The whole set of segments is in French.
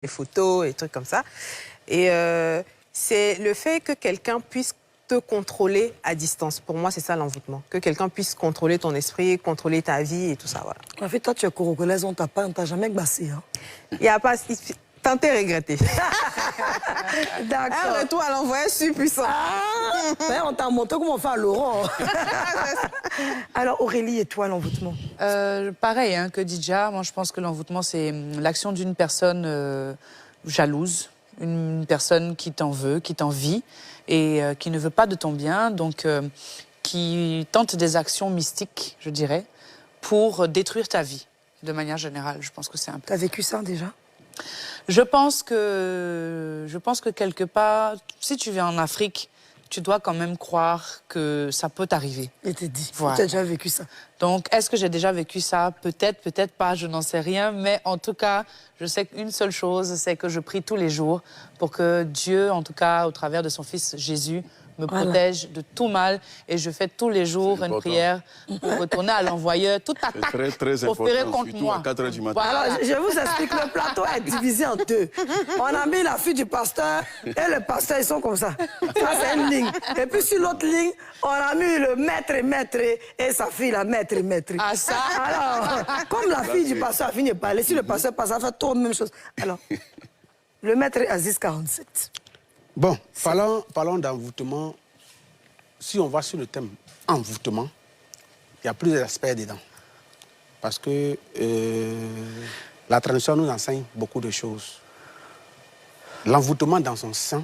des photos et trucs comme ça. Et c'est le fait que quelqu'un puisse te contrôler à distance. Pour moi, c'est ça l'envoûtement. Que quelqu'un puisse contrôler ton esprit, contrôler ta vie et tout ça, voilà. En fait, toi, tu es congolaise, on t'a jamais gbassé. Hein. Il n'y a pas... Tentez regretter. D'accord. Un retour à l'envoyé puissant. Ah, ouais, on t'a montré comment faire Laurent. Alors, Aurélie, et toi, l'envoûtement? Pareil hein, que Didja, moi je pense que l'envoûtement, c'est l'action d'une personne jalouse, une personne qui t'en veut, qui t'envie et qui ne veut pas de ton bien, donc qui tente des actions mystiques, je dirais, pour détruire ta vie, de manière générale. Je pense que c'est un peu... T'as vécu ça déjà? Je pense que quelque part, si tu viens en Afrique, tu dois quand même croire que ça peut t'arriver. Et t'es dit, voilà. Tu as déjà vécu ça. Donc, est-ce que j'ai déjà vécu ça? Peut-être, peut-être pas, je n'en sais rien. Mais en tout cas, je sais qu'une seule chose, c'est que je prie tous les jours pour que Dieu, en tout cas, au travers de son Fils Jésus, me protège de tout mal. Et je fais tous les jours une prière pour retourner à l'envoyeur. Toute attaque opérée contre moi. À 4 heures du matin. Alors, je vous explique, le plateau est divisé en deux. On a mis la fille du pasteur et le pasteur, ils sont comme ça. Ça, c'est une ligne. Et puis sur l'autre ligne, on a mis le maître et sa fille, la maître. Ah, ça? Alors, comme la fille du pasteur a fini de parler, si le pasteur passe, ça fait toujours la même chose. Alors, le maître Aziz 47. Bon, parlons d'envoûtement. Si on va sur le thème envoûtement, il y a plusieurs aspects dedans. Parce que la tradition nous enseigne beaucoup de choses. L'envoûtement dans son sein,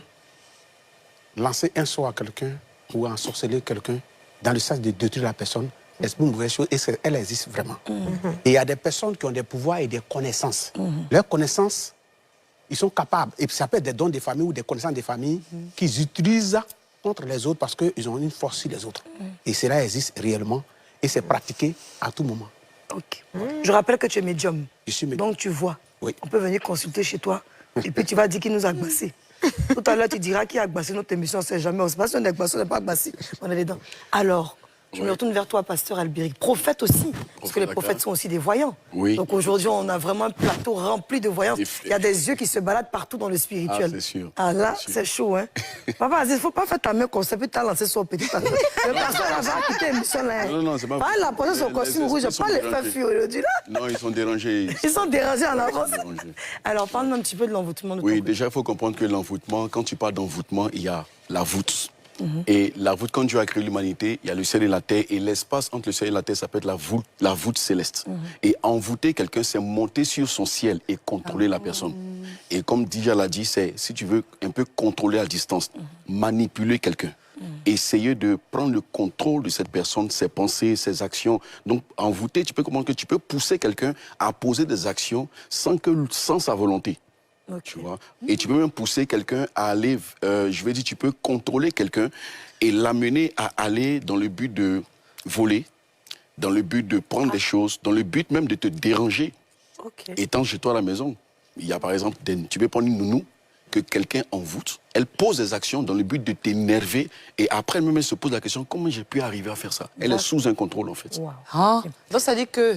lancer un sort à quelqu'un ou ensorceler quelqu'un dans le sens de détruire la personne, c'est une mauvaise chose et elle existe vraiment. Et il y a des personnes qui ont des pouvoirs et des connaissances. Leurs connaissances, ils sont capables, et ça peut être des dons des familles ou des connaissances des familles, qu'ils utilisent contre les autres parce qu'ils ont une force sur les autres. Et cela existe réellement et c'est pratiqué à tout moment. Ok. Je rappelle que tu es médium. Je suis médium. Donc tu vois. Oui. On peut venir consulter chez toi et puis tu vas dire qu'il nous a agbassés. Tout à l'heure, tu diras qui a agbassé notre émission, on ne sait jamais. On ne sait pas si on est agbassé, on n'est pas agbassé. On est dedans. Alors, je me retourne vers toi, pasteur Albéric. Prophète aussi, parce que les prophètes sont aussi des voyants. Oui. Donc aujourd'hui, on a vraiment un plateau rempli de voyants. Il y a des yeux qui se baladent partout dans le spirituel. Ah, c'est sûr. Ah là, c'est chaud, hein. Papa, il ne faut pas faire ta main comme ça, puis tu as lancé son petit pasteur. Le pasteur a va quitter l'émission là. Non, c'est pas vrai. Il a posé son costume rouge, pas les faire fuir aujourd'hui là. Non, ils sont dérangés. Ils sont dérangés en avance. Alors, parle-nous un petit peu de l'envoûtement. Oui, déjà, il faut comprendre que l'envoûtement, quand tu parles d'envoûtement, il y a la voûte. Et la voûte, quand Dieu a créé l'humanité, il y a le ciel et la terre, et l'espace entre le ciel et la terre, ça peut être la voûte céleste. Et envoûter quelqu'un, c'est monter sur son ciel et contrôler la personne. Et comme Didja l'a dit, c'est, si tu veux, un peu contrôler à distance, manipuler quelqu'un. Essayer de prendre le contrôle de cette personne, ses pensées, ses actions. Donc, envoûter, tu peux comprendre que tu peux pousser quelqu'un à poser des actions sans sa volonté. Okay. Tu vois? Et tu peux même pousser quelqu'un à aller, je vais dire, tu peux contrôler quelqu'un et l'amener à aller dans le but de voler, dans le but de prendre des choses, dans le but même de te déranger. Étant chez toi à la maison, il y a par exemple, tu peux prendre une nounou que quelqu'un envoûte, elle pose des actions dans le but de t'énerver et après elle-même elle se pose la question, comment j'ai pu arriver à faire ça? Elle est sous un contrôle en fait. Wow. Ah. Donc ça dit que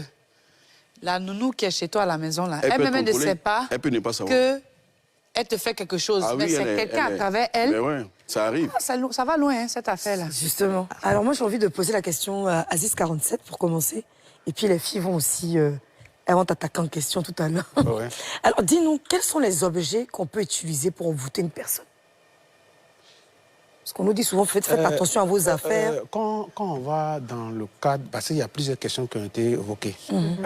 la nounou qui est chez toi à la maison, là, elle-même ne sait pas, qu'elle te fait quelque chose. Ah, mais oui, c'est quelqu'un à travers elle. Mais ouais, ça arrive. Ah, ça va loin, hein, cette affaire-là. Justement. Alors moi, j'ai envie de poser la question à Aziz 47 pour commencer. Et puis les filles vont aussi... elles vont t'attaquer en question tout à l'heure. Ouais. Alors dis-nous, quels sont les objets qu'on peut utiliser pour envoûter une personne? Parce qu'on nous dit souvent, faites attention à vos affaires. Quand on va dans le cadre, parce qu'il y a plusieurs questions qui ont été évoquées.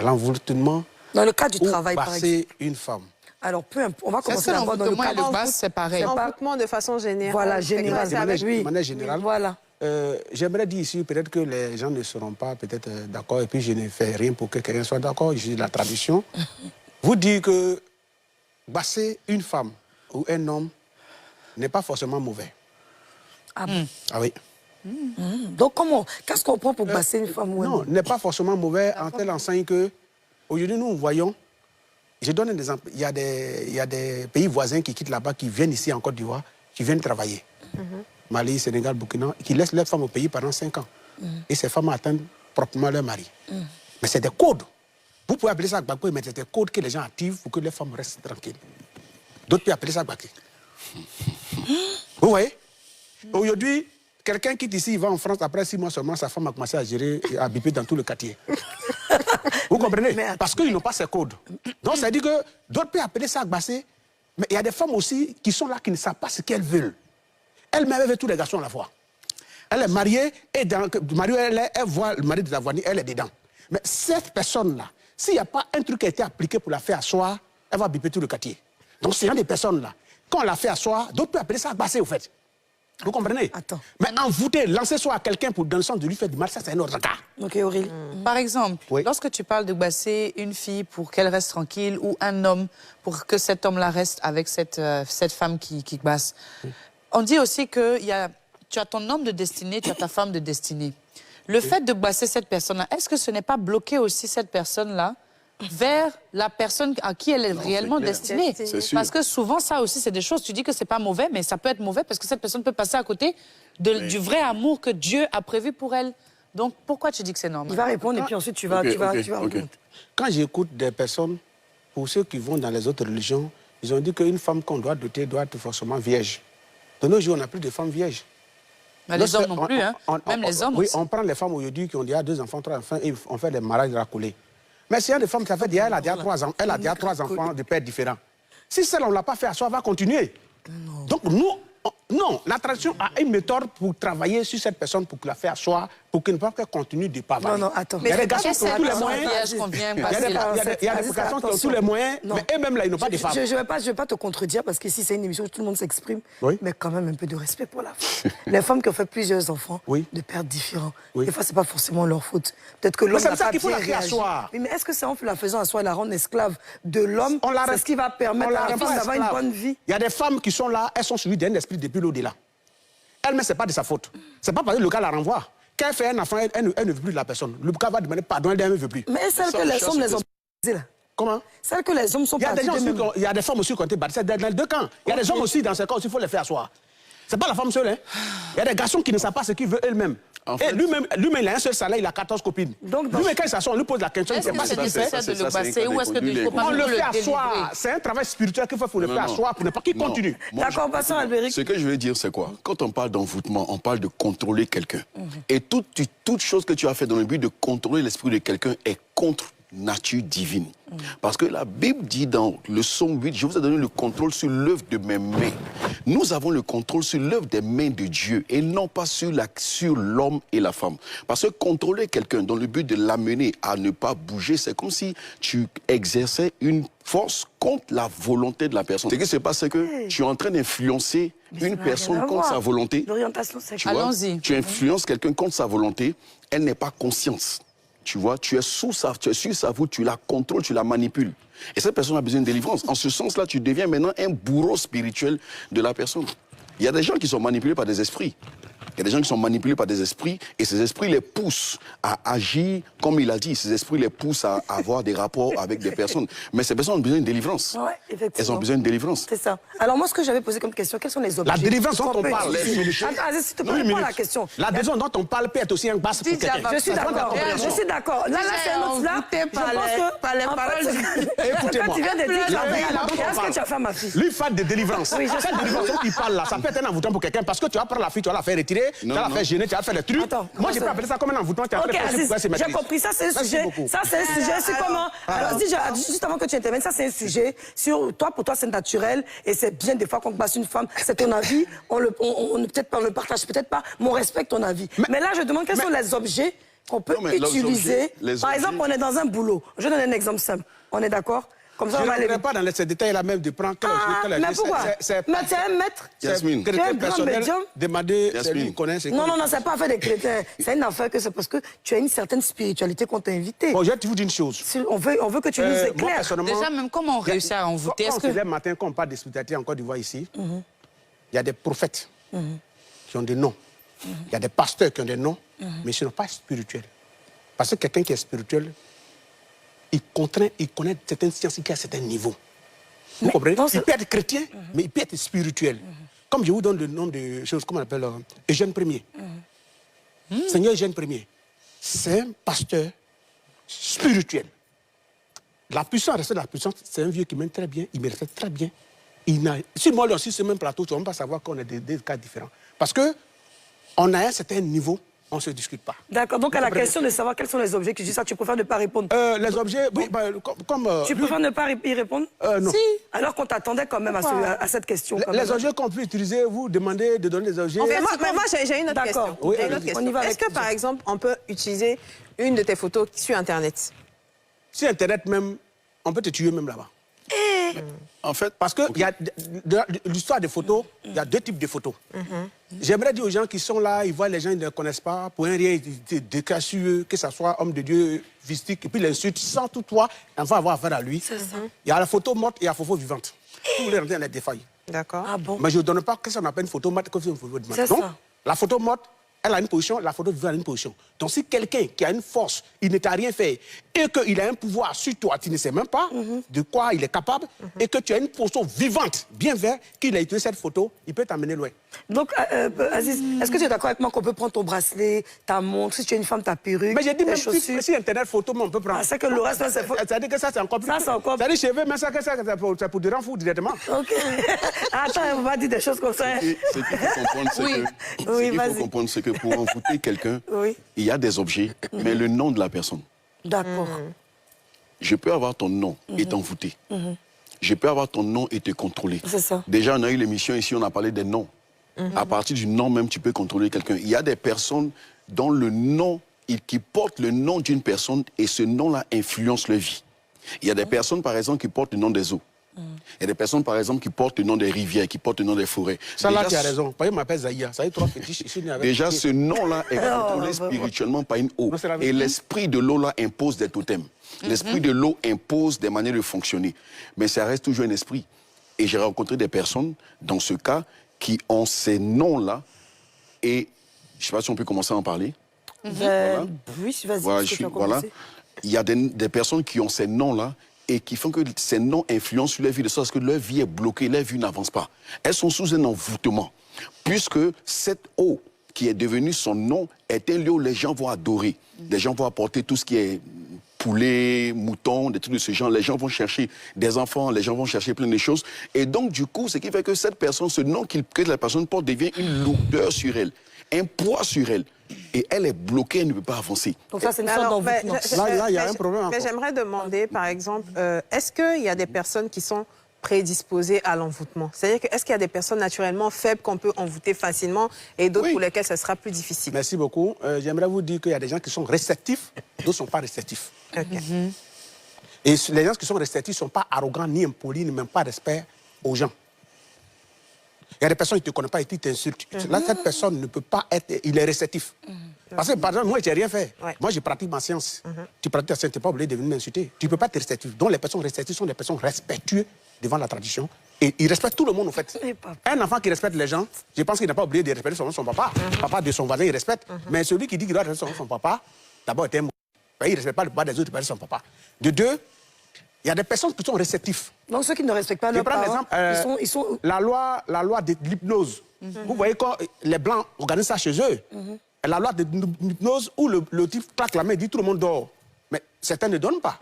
L'envoûtement. Dans le cadre du travail, par exemple. Une femme. Alors, on va commencer d'abord dans le cadre. Le c'est pareil. L'envoûtement de façon générale. Voilà, général. De manière générale. Voilà. J'aimerais dire ici, peut-être que les gens ne seront pas peut-être d'accord, et puis je ne fais rien pour que quelqu'un soit d'accord, je dis la tradition. Vous dites que basser une femme ou un homme n'est pas forcément mauvais. Ah bon? Ah oui. Donc comment? Qu'est-ce qu'on prend pour basser une femme ou un homme? Non, n'est pas forcément mauvais en telle enseigne que, aujourd'hui nous voyons, je donne un exemple, il y a des pays voisins qui quittent là-bas, qui viennent ici en Côte d'Ivoire, qui viennent travailler. Mali, Sénégal, Burkina, qui laissent leurs femmes au pays pendant 5 ans. Et ces femmes atteignent proprement leur mari. Mais c'est des codes. Vous pouvez appeler ça Gbagbo, mais c'est des codes que les gens activent pour que les femmes restent tranquilles. D'autres peuvent appeler ça Gbake. Vous voyez? Aujourd'hui, quelqu'un quitte ici, il va en France, après 6 mois seulement, sa femme a commencé à gérer, à biper dans tout le quartier. Vous comprenez? Parce qu'ils n'ont pas ces codes. Donc, ça dit que d'autres peuvent appeler ça Gbake, mais il y a des femmes aussi qui sont là, qui ne savent pas ce qu'elles veulent. Elle-même, elle veut tous les garçons à la fois. Elle est mariée, et elle voit le mari de la voisine, elle est dedans. Mais cette personne-là, s'il n'y a pas un truc qui a été appliqué pour la faire asseoir, elle va biper tout le quartier. Donc, c'est une des personnes-là. Quand on la fait asseoir, d'autres peuvent appeler ça Gbake, au fait. Vous comprenez? Attends. Mais envoûter, lancer soit à quelqu'un pour dans le sens de lui faire du mal, ça, c'est un autre cas. Ok, Aurélie. Par exemple, Oui. lorsque tu parles de gbasser une fille pour qu'elle reste tranquille ou un homme pour que cet homme-là reste avec cette femme qui gbasse, on dit aussi que tu as ton homme de destinée, tu as ta femme de destinée. Le fait de gbasser cette personne-là, est-ce que ce n'est pas bloquer aussi cette personne-là vers la personne à qui elle est réellement clair. destinée? C'est sûr. Parce que souvent, ça aussi, c'est des choses, tu dis que c'est pas mauvais, mais ça peut être mauvais parce que cette personne peut passer à côté du vrai amour que Dieu a prévu pour elle. Donc, pourquoi tu dis que c'est normal? Il va répondre et puis ensuite tu vas Ok, répondre. Quand j'écoute des personnes, pour ceux qui vont dans les autres religions, ils ont dit qu'une femme qu'on doit doter doit être forcément vierge. De nos jours, on n'a plus de femmes vierges. Mais les hommes non plus, hein. Même les hommes Oui, aussi. on prend les femmes aujourd'hui qui ont déjà 2 enfants, 3 enfants, et on fait des mariages racolés. Mais s'il y a des femmes, ça fait déjà, elle a déjà 3 ans, elle a déjà 3 enfants de pères différents. Si celle, on ne l'a pas fait à soi, elle va continuer. Donc nous, non, la tradition a une méthode pour travailler sur cette personne, pour la faire asseoir, pour qu'elle ne puisse pas continuer de pas Non, non, attends. Il y a des garçons qui ont tous les Attends, moyens. Il y a des garçons qui ont tous les moyens, Non. mais eux-mêmes, là, ils n'ont pas de femmes. Je ne vais pas te contredire parce qu'ici, c'est une émission où tout le monde s'exprime. Oui. Mais quand même un peu de respect pour la femme. Les femmes qui ont fait plusieurs enfants Oui. de pères différents, Oui. des fois, ce n'est pas forcément leur faute. Peut-être que l'homme c'est n'a pour ça pas qu'il faut bien la faire réagi. asseoir. Oui, mais est-ce que c'est en la faisant asseoir et la rendre esclave de l'homme? On la C'est ce qui va permettre à la femme d'avoir une bonne vie. Il y a des femmes qui sont là, elles sont suivies d'un esprit depuis l'au-delà. Elle-même, ce n'est pas de sa faute. Ce n'est pas parce que le gars la renvoie. Quand elle fait un enfant, elle ne veut plus de la personne. Le gars va demander pardon, elle ne veut plus. Mais celles que les hommes les ont baptisées, là. Comment? Celles que les hommes sont Il y a des partis gens aussi, d'eux-mêmes. il y a des femmes aussi qui ont été baptisées dans les deux camps. Il y a des hommes aussi dans ce cas aussi, il faut les faire asseoir. C'est pas la femme seule, hein. Il y a des garçons qui ne savent pas ce qu'ils veulent eux-mêmes. En Et fait- lui-même, il a un seul salaire, il a 14 copines. Donc, dans- Lui-même, quand il s'assoit, on lui pose la question, il ne Est-ce sait pas que ce c'est qu'il fait. nécessaire de le ça, c'est gbasser ou est-ce que inconnu, il faut pas On plutôt le fait délivrer? asseoir. C'est un travail spirituel qu'il faut pour le Non, faire non. asseoir pour ne pas qu'il Non. continue. Moi, D'accord, passons à Albéric. Ce que je veux dire, c'est quoi? Quand on parle d'envoûtement, on parle de contrôler quelqu'un. Et toute chose que tu as fait dans le but de contrôler l'esprit de quelqu'un est contre nature divine. Parce que la Bible dit dans le psaume 8, je vous ai donné le contrôle sur l'œuvre de mes mains. Nous avons le contrôle sur l'œuvre des mains de Dieu et non pas sur l'homme et la femme. Parce que contrôler quelqu'un dans le but de l'amener à ne pas bouger, c'est comme si tu exerçais une force contre la volonté de la personne. Ce qui se passe, c'est que tu es en train d'influencer une personne contre sa volonté. L'orientation Tu sexuelle. vois, Allons-y. tu influences quelqu'un contre sa volonté, elle n'est pas consciente. Tu vois, tu es sur sa voûte, tu la contrôles, tu la manipules. Et cette personne a besoin de délivrance. En ce sens-là, tu deviens maintenant un bourreau spirituel de la personne. Il y a des gens qui sont manipulés par des esprits. Il y a des gens qui sont manipulés par des esprits et ces esprits les poussent à agir comme il a dit. Ces esprits les poussent à avoir des rapports avec des personnes. Mais ces personnes ont besoin de délivrance. Ouais, effectivement. Elles ont besoin de délivrance. C'est ça. Alors moi, ce que j'avais posé comme question, quels sont les objets? La délivrance dont qu'on on peut parle, utiliser? les solutions. Attends, s'il te plaît, Oui, réponds à minute. la question. La délivrance dont on parle peut être aussi un basse pour Didier quelqu'un. va- Je suis d'accord. Je suis d'accord. Là, c'est un autre. Là, je pense que par les en fait, paroles Écoutez-moi. tu viens de dire, La délivrance dont on qu'est-ce que parle. tu as fait à ma fille? Lui, fan de délivrance. Oui, je sais. Cette délivrance dont il parle là, ça peut être un envoûtement pour quelqu'un parce que tu vas prendre la fille, tu vas la faire retirer, tu vas la faire gêner, tu vas faire des trucs. Attends, Moi, je peux appeler ça comme un envoûtement. Tu as Ok, fait Aziz, pour se mettre. j'ai compris. Ça, c'est un Merci sujet. beaucoup. Ça, c'est un sujet. C'est comment? Alors, juste avant que tu interviennes, ça, c'est un sujet sur toi. Pour toi, c'est naturel et c'est bien des fois qu'on passe une femme. C'est ton avis. Peut-être pas, on le partage, peut-être pas. Mais on respecte ton avis. Mais là, je demande quels sont les objets qu'on peut Non, mais les utiliser. objets- Par exemple, on est dans un boulot. Je donne un exemple simple. On est d'accord? Comme ça, Je on ne va aller. rentrerai pas dans ces détails-là même de prendre quel Mais pourquoi? Mais tu es un maître. Yasmine. Tu es un quelqu'un grand personnel, médium. demander, c'est Yasmine. lui qui connaît. Non, non, non, c'est pas affaire des chrétiens. C'est une affaire que c'est parce que tu as une certaine spiritualité qu'on t'a invité. Bon, je vais te vous dire une chose. On veut que tu nous Moi, éclaires. personnellement, Déjà, même comment on réussit à envoûter? Quand Est-ce on se que... lève matin, quand on parle de spiritualité en Côte d'Ivoire ici, il y a des prophètes qui ont des noms. Il y a des pasteurs qui ont des noms, mais ils ne sont pas spirituels. Parce que quelqu'un qui est spirituel, il connaît certaines sciences qui a certains niveaux. Vous comprenez? Il peut être chrétien, mais il peut être spirituel. Comme je vous donne le nom de choses, comment on appelle Eugène Ier. Seigneur Eugène Ier, c'est un pasteur spirituel. La puissance reste la puissance, c'est un vieux qui mène très bien, il me respecte très bien. Si moi, on est sur ce même plateau, tu ne vas même pas savoir qu'on est des cas différents. Parce qu'on a un certain niveau, on ne se discute pas. D'accord, donc à la question de savoir quels sont les objets, tu dis ça, tu préfères ne pas répondre. Les objets, oui, comme... tu préfères ne pas y répondre? Non. Si. Alors qu'on t'attendait quand même à cette question. Les objets qu'on peut utiliser, vous demandez de donner des objets... En fait, moi j'ai une autre question. Oui, J'ai une autre question. Est-ce que, par exemple, on peut utiliser une de tes photos sur Internet? Sur Internet même, on peut te tuer même là-bas. En fait, parce que l'histoire des photos, il y a deux types de photos. J'aimerais dire aux gens qui sont là, ils voient les gens, ils ne les connaissent pas, pour un rien, ils décachent sur eux, que ce soit homme de Dieu, mystique, et puis l'insulte, sans tout toi, on va avoir affaire à lui. Il y a la photo morte et la photo vivante. Tous les rentrées, on est défaillis. D'accord. Ah bon? Mais je ne donne pas que ça appelle une photo morte comme une photo vivante. Donc, la photo morte, elle a une position, la photo vivante a une position. Donc, si quelqu'un qui a une force, il ne t'a rien fait, et qu'il a un pouvoir sur toi, tu ne sais même pas de quoi il est capable, et que tu as une position vivante, bien verte, qu'il a utilisé cette photo, il peut t'amener loin. Donc, Aziz, est-ce que tu es d'accord avec moi qu'on peut prendre ton bracelet, ta montre, si tu es une femme, ta perruque, mais j'ai dit tes même chaussures? si Internet photo, on peut prendre. Ah, c'est que le reste, c'est faux. Ça veut dire que ça, c'est encore plus. Ça, c'est encore plus. Ça veut dire cheveux, mais ça, c'est pour te rendre fou directement. Ok. Attends, on va dire des choses comme ça. ce qu'il faut comprendre, c'est que, Oui, ce qu'il vas-y. faut comprendre, c'est que pour envoûter quelqu'un, Oui. il y a des objets, mais le nom de la personne. D'accord. Je peux avoir ton nom et t'envoûter. Je peux avoir ton nom et te contrôler. C'est ça. Déjà, on a eu l'émission ici, on a parlé des noms. À partir du nom même, tu peux contrôler quelqu'un. Il y a des personnes dont le nom, qui portent le nom d'une personne et ce nom-là influence leur vie. Il y a des personnes, par exemple, qui portent le nom des eaux. Il y a des personnes, par exemple, qui portent le nom des rivières, qui portent le nom des forêts. Ça, là, tu as raison. Par exemple, je m'appelle Zahia. Ça y est, trois fétiches ici. Déjà, ce nom-là est contrôlé spirituellement par une eau. Et l'esprit de l'eau-là impose des totems. L'esprit de l'eau impose des manières de fonctionner. Mais ça reste toujours un esprit. Et j'ai rencontré des personnes, dans ce cas, qui ont ces noms-là. Et je ne sais pas si on peut commencer à en parler. Voilà. Oui, vas-y. Voilà. Il y a des personnes qui ont ces noms-là et qui font que ces noms influencent sur leur vie, de sorte que leur vie est bloquée, leur vie n'avance pas. Elles sont sous un envoûtement, puisque cette eau qui est devenue son nom est un lieu où les gens vont adorer. Les gens vont apporter tout ce qui est poulet, mouton, des trucs de ce genre. Les gens vont chercher des enfants, les gens vont chercher plein de choses. Et donc, du coup, ce qui fait que cette personne, ce nom que la personne porte devient une lourdeur sur elle, un poids sur elle. Et elle est bloquée, elle ne peut pas avancer. Donc ça, c'est une sorte d'envoûtement. Là, il y a un problème. Mais j'aimerais demander, par exemple, est-ce qu'il y a des personnes qui sont prédisposées à l'envoûtement? C'est-à-dire que est-ce qu'il y a des personnes naturellement faibles qu'on peut envoûter facilement et d'autres pour lesquelles ça sera plus difficile? Merci beaucoup. J'aimerais vous dire qu'il y a des gens qui sont réceptifs, d'autres ne sont pas réceptifs. Et les gens qui sont réceptifs ne sont pas arrogants, ni impolis, ni même pas respect aux gens. Il y a des personnes qui ne te connaissent pas et qui t'insultent. Là, cette personne ne peut pas être... Il est réceptif. Parce que, par exemple, moi, je n'ai rien fait. Moi, je pratique ma science. Tu pratiques ta science, tu n'es pas obligé de venir m'insulter. Tu ne peux pas être réceptif. Donc, les personnes réceptives sont des personnes respectueuses devant la tradition. Et ils respectent tout le monde, en fait. Un enfant qui respecte les gens, je pense qu'il n'a pas oublié de respecter son papa. Papa de son voisin, il respecte. Mais celui qui dit qu'il doit respecter son papa, d'abord, il ne respecte pas le papa des autres, il respecte son papa. De deux, il y a des personnes qui sont réceptifs. Donc ceux qui ne respectent pas leurs parents, ils sont... La loi de l'hypnose. Vous voyez quand les Blancs organisent ça chez eux. La loi de l'hypnose où le type claque la main et dit tout le monde dort. Mais certains ne donnent pas.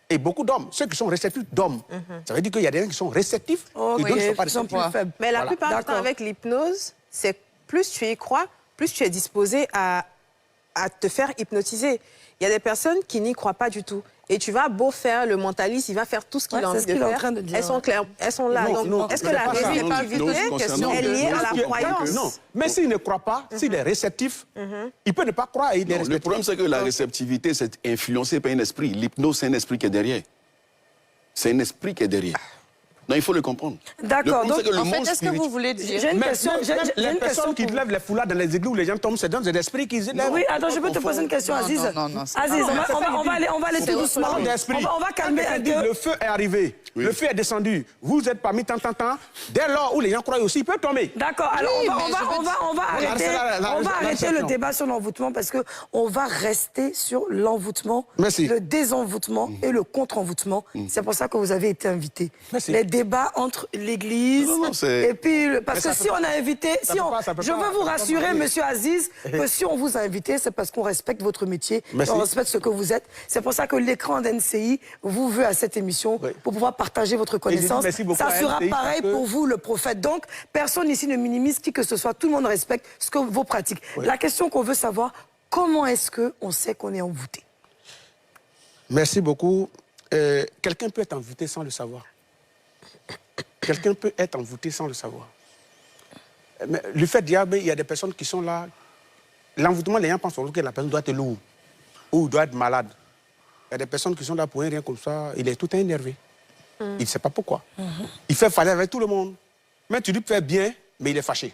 Et beaucoup d'hommes, ceux qui sont réceptifs dorment. Ça veut dire qu'il y a des gens qui sont réceptifs et d'autres qui ne sont pas réceptifs. Mais la plupart du temps, avec l'hypnose, c'est plus tu y crois, plus tu es disposé à te faire hypnotiser. Il y a des personnes qui n'y croient pas du tout. Et tu vas beau faire le mentaliste, il va faire tout ce qu'il a envie de faire. Elles sont claires, elles sont là. Donc, est-ce que la réceptivité est liée à la croyance? Non, mais s'il ne croit pas, s'il est réceptif, il peut ne pas croire et il est réceptif. Le problème, c'est que la réceptivité, c'est influencé par un esprit. L'hypnose, c'est un esprit qui est derrière. C'est un esprit qui est derrière. Non, il faut le comprendre. D'accord. En fait, est-ce que vous voulez dire... J'ai une question. Les personnes qui lèvent les foulards dans les églises où les gens tombent, c'est dans des esprits qui... Oui, attends, je peux te poser une question, Aziz. Aziz, on va aller tout doucement. On va calmer un peu. Le feu est arrivé, le feu est descendu. Vous êtes parmi tant. Dès lors où les gens croient aussi, il peut tomber. D'accord, alors on va arrêter le débat sur l'envoûtement parce qu'on va rester sur l'envoûtement, le désenvoûtement et le contre-envoûtement. C'est pour ça que vous avez été invité. Merci. débat entre l'Église Non, et puis... Parce que si on a invité... ça Si peut on, pas, ça peut je pas, veux vous ça peut pas rassurer, marier. Monsieur Aziz, que si on vous a invité, c'est parce qu'on respecte votre métier, Merci. on respecte ce que vous êtes. C'est pour ça que l'écran d'NCI vous veut à cette émission Oui. pour pouvoir partager votre connaissance. merci beaucoup Ça à sera NCI pareil parce que- pour vous, le prophète. Donc, personne ici ne minimise qui que ce soit. Tout le monde respecte ce que vos pratiques. Oui. La question qu'on veut savoir, comment est-ce qu'on sait qu'on est envoûté? Merci beaucoup. Quelqu'un peut être envoûté sans le savoir. Quelqu'un peut être envoûté sans le savoir. Mais le fait d'y il y a des personnes qui sont là. L'envoûtement, les gens pensent que la personne doit être lourde ou doit être malade. Il y a des personnes qui sont là pour un rien comme ça. Il est tout énervé. Il ne sait pas pourquoi. Il fait faller avec tout le monde. Mais tu lui fais bien, mais il est fâché.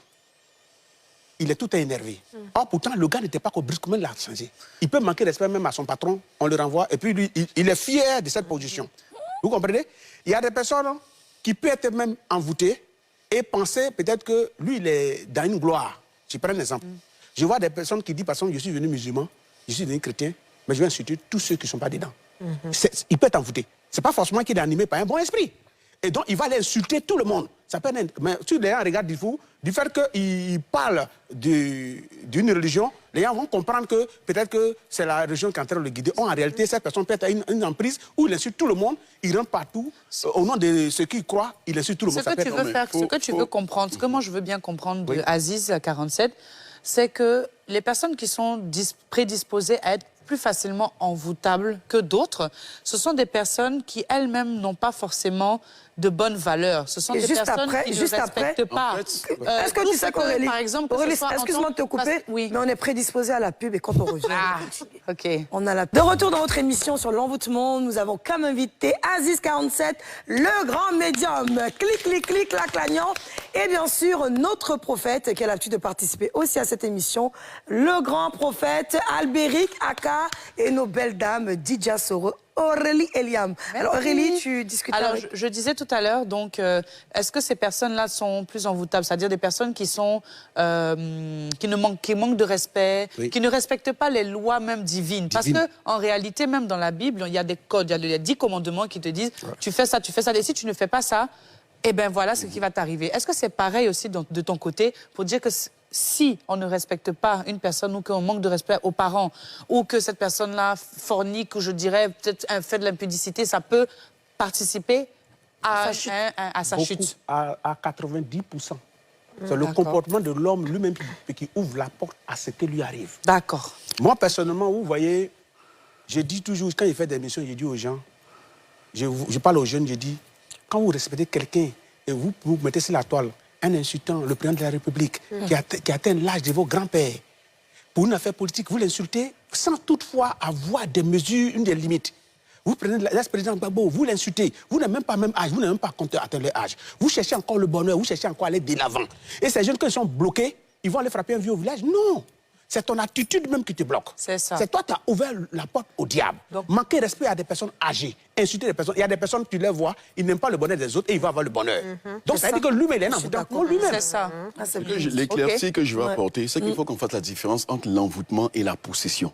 Il est tout énervé. Or, pourtant, le gars n'était pas brusquement l'a changé. Il peut manquer respect même à son patron, on le renvoie, et puis lui, il est fier de cette position. Vous comprenez? Il y a des personnes qui peuvent être même envoûtées et penser peut-être que lui, il est dans une gloire. Je prends un exemple. Je vois des personnes qui disent, par exemple, je suis devenu musulman, je suis devenu chrétien, mais je vais insulter tous ceux qui ne sont pas dedans. Il peut être envoûté. Ce n'est pas forcément qu'il est animé par un bon esprit. Et donc, il va aller insulter tout le monde. Ça peut être... Mais si les gens regardent du fait qu'il parle d'une religion, les gens vont comprendre que peut-être que c'est la religion qui est en train de le guider. Or, en réalité, cette personne peut être une emprise où il insulte tout le monde, il rentre partout. Au nom de ce qu'il croit, il insulte tout le monde. Ce que tu veux faire, ce que tu veux comprendre, ce que moi je veux bien comprendre de Aziz à 47, c'est que les personnes qui sont prédisposées à être plus facilement envoûtables que d'autres, ce sont des personnes qui elles-mêmes n'ont pas forcément de bonnes valeurs. Ce sont Et des juste personnes après- qui ne juste respectent après- pas. En fait, Est-ce que tout tu sais ce qu'Aurélie, par exemple, que ce Aurélie, soit en excuse-moi tant- de te couper, parce- oui. mais on est prédisposé à la pub et quand on revient, Ah, on continue. ok. On a la... De retour dans votre émission sur l'envoûtement, nous avons comme invité Aziz 47, le grand médium, clic, clic, clic, la clagnant, et bien sûr notre prophète qui a l'habitude de participer aussi à cette émission, le grand prophète Albéric Aka et nos belles dames Didja Soro, Aurélie Eliam. Alors Aurélie, tu discutes Alors, avec... je disais tout à l'heure, donc, est-ce que ces personnes-là sont plus envoûtables? C'est-à-dire des personnes qui sont, qui manquent de respect, Oui. qui ne respectent pas les lois même divines. Parce que, en réalité, même dans la Bible, il y a des codes, il y a 10 commandements qui te disent, tu fais ça, et si tu ne fais pas ça, eh bien voilà ce qui va t'arriver. Est-ce que c'est pareil aussi de ton côté pour dire que si on ne respecte pas une personne ou qu'on manque de respect aux parents ou que cette personne-là fornique ou je dirais peut-être un fait de l'impudicité, ça peut participer à sa Beaucoup, chute? à 90%. C'est le comportement de l'homme lui-même qui ouvre la porte à ce qui lui arrive. D'accord. Moi, personnellement, vous voyez, je dis toujours, quand il fait des missions, je dis aux gens, je parle aux jeunes, je dis, quand vous respectez quelqu'un et vous mettez sur la toile un insultant, le président de la République, qui atteint l'âge de vos grands-pères, pour une affaire politique, vous l'insultez sans toutefois avoir des mesures, des limites. Vous prenez l'ex-président Gbagbo, vous l'insultez, vous n'avez même pas même âge, vous n'avez même pas compté atteindre l'âge. Vous cherchez encore le bonheur, vous cherchez encore à aller de l'avant. Et ces jeunes, quand ils sont bloqués, ils vont aller frapper un vieux au village. Non! C'est ton attitude même qui te bloque. C'est ça. C'est toi qui as ouvert la porte au diable. Donc- Manquer respect à des personnes âgées, insulter des personnes. Il y a des personnes, tu les vois, ils n'aiment pas le bonheur des autres et ils vont avoir le bonheur. Donc ça veut dire que lui-même, il est un envoûtant pour lui-même. C'est ça. Ah, c'est Que bien. l'éclaircie Ok. que je veux apporter, c'est qu'il faut qu'on fasse la différence entre l'envoûtement et la possession.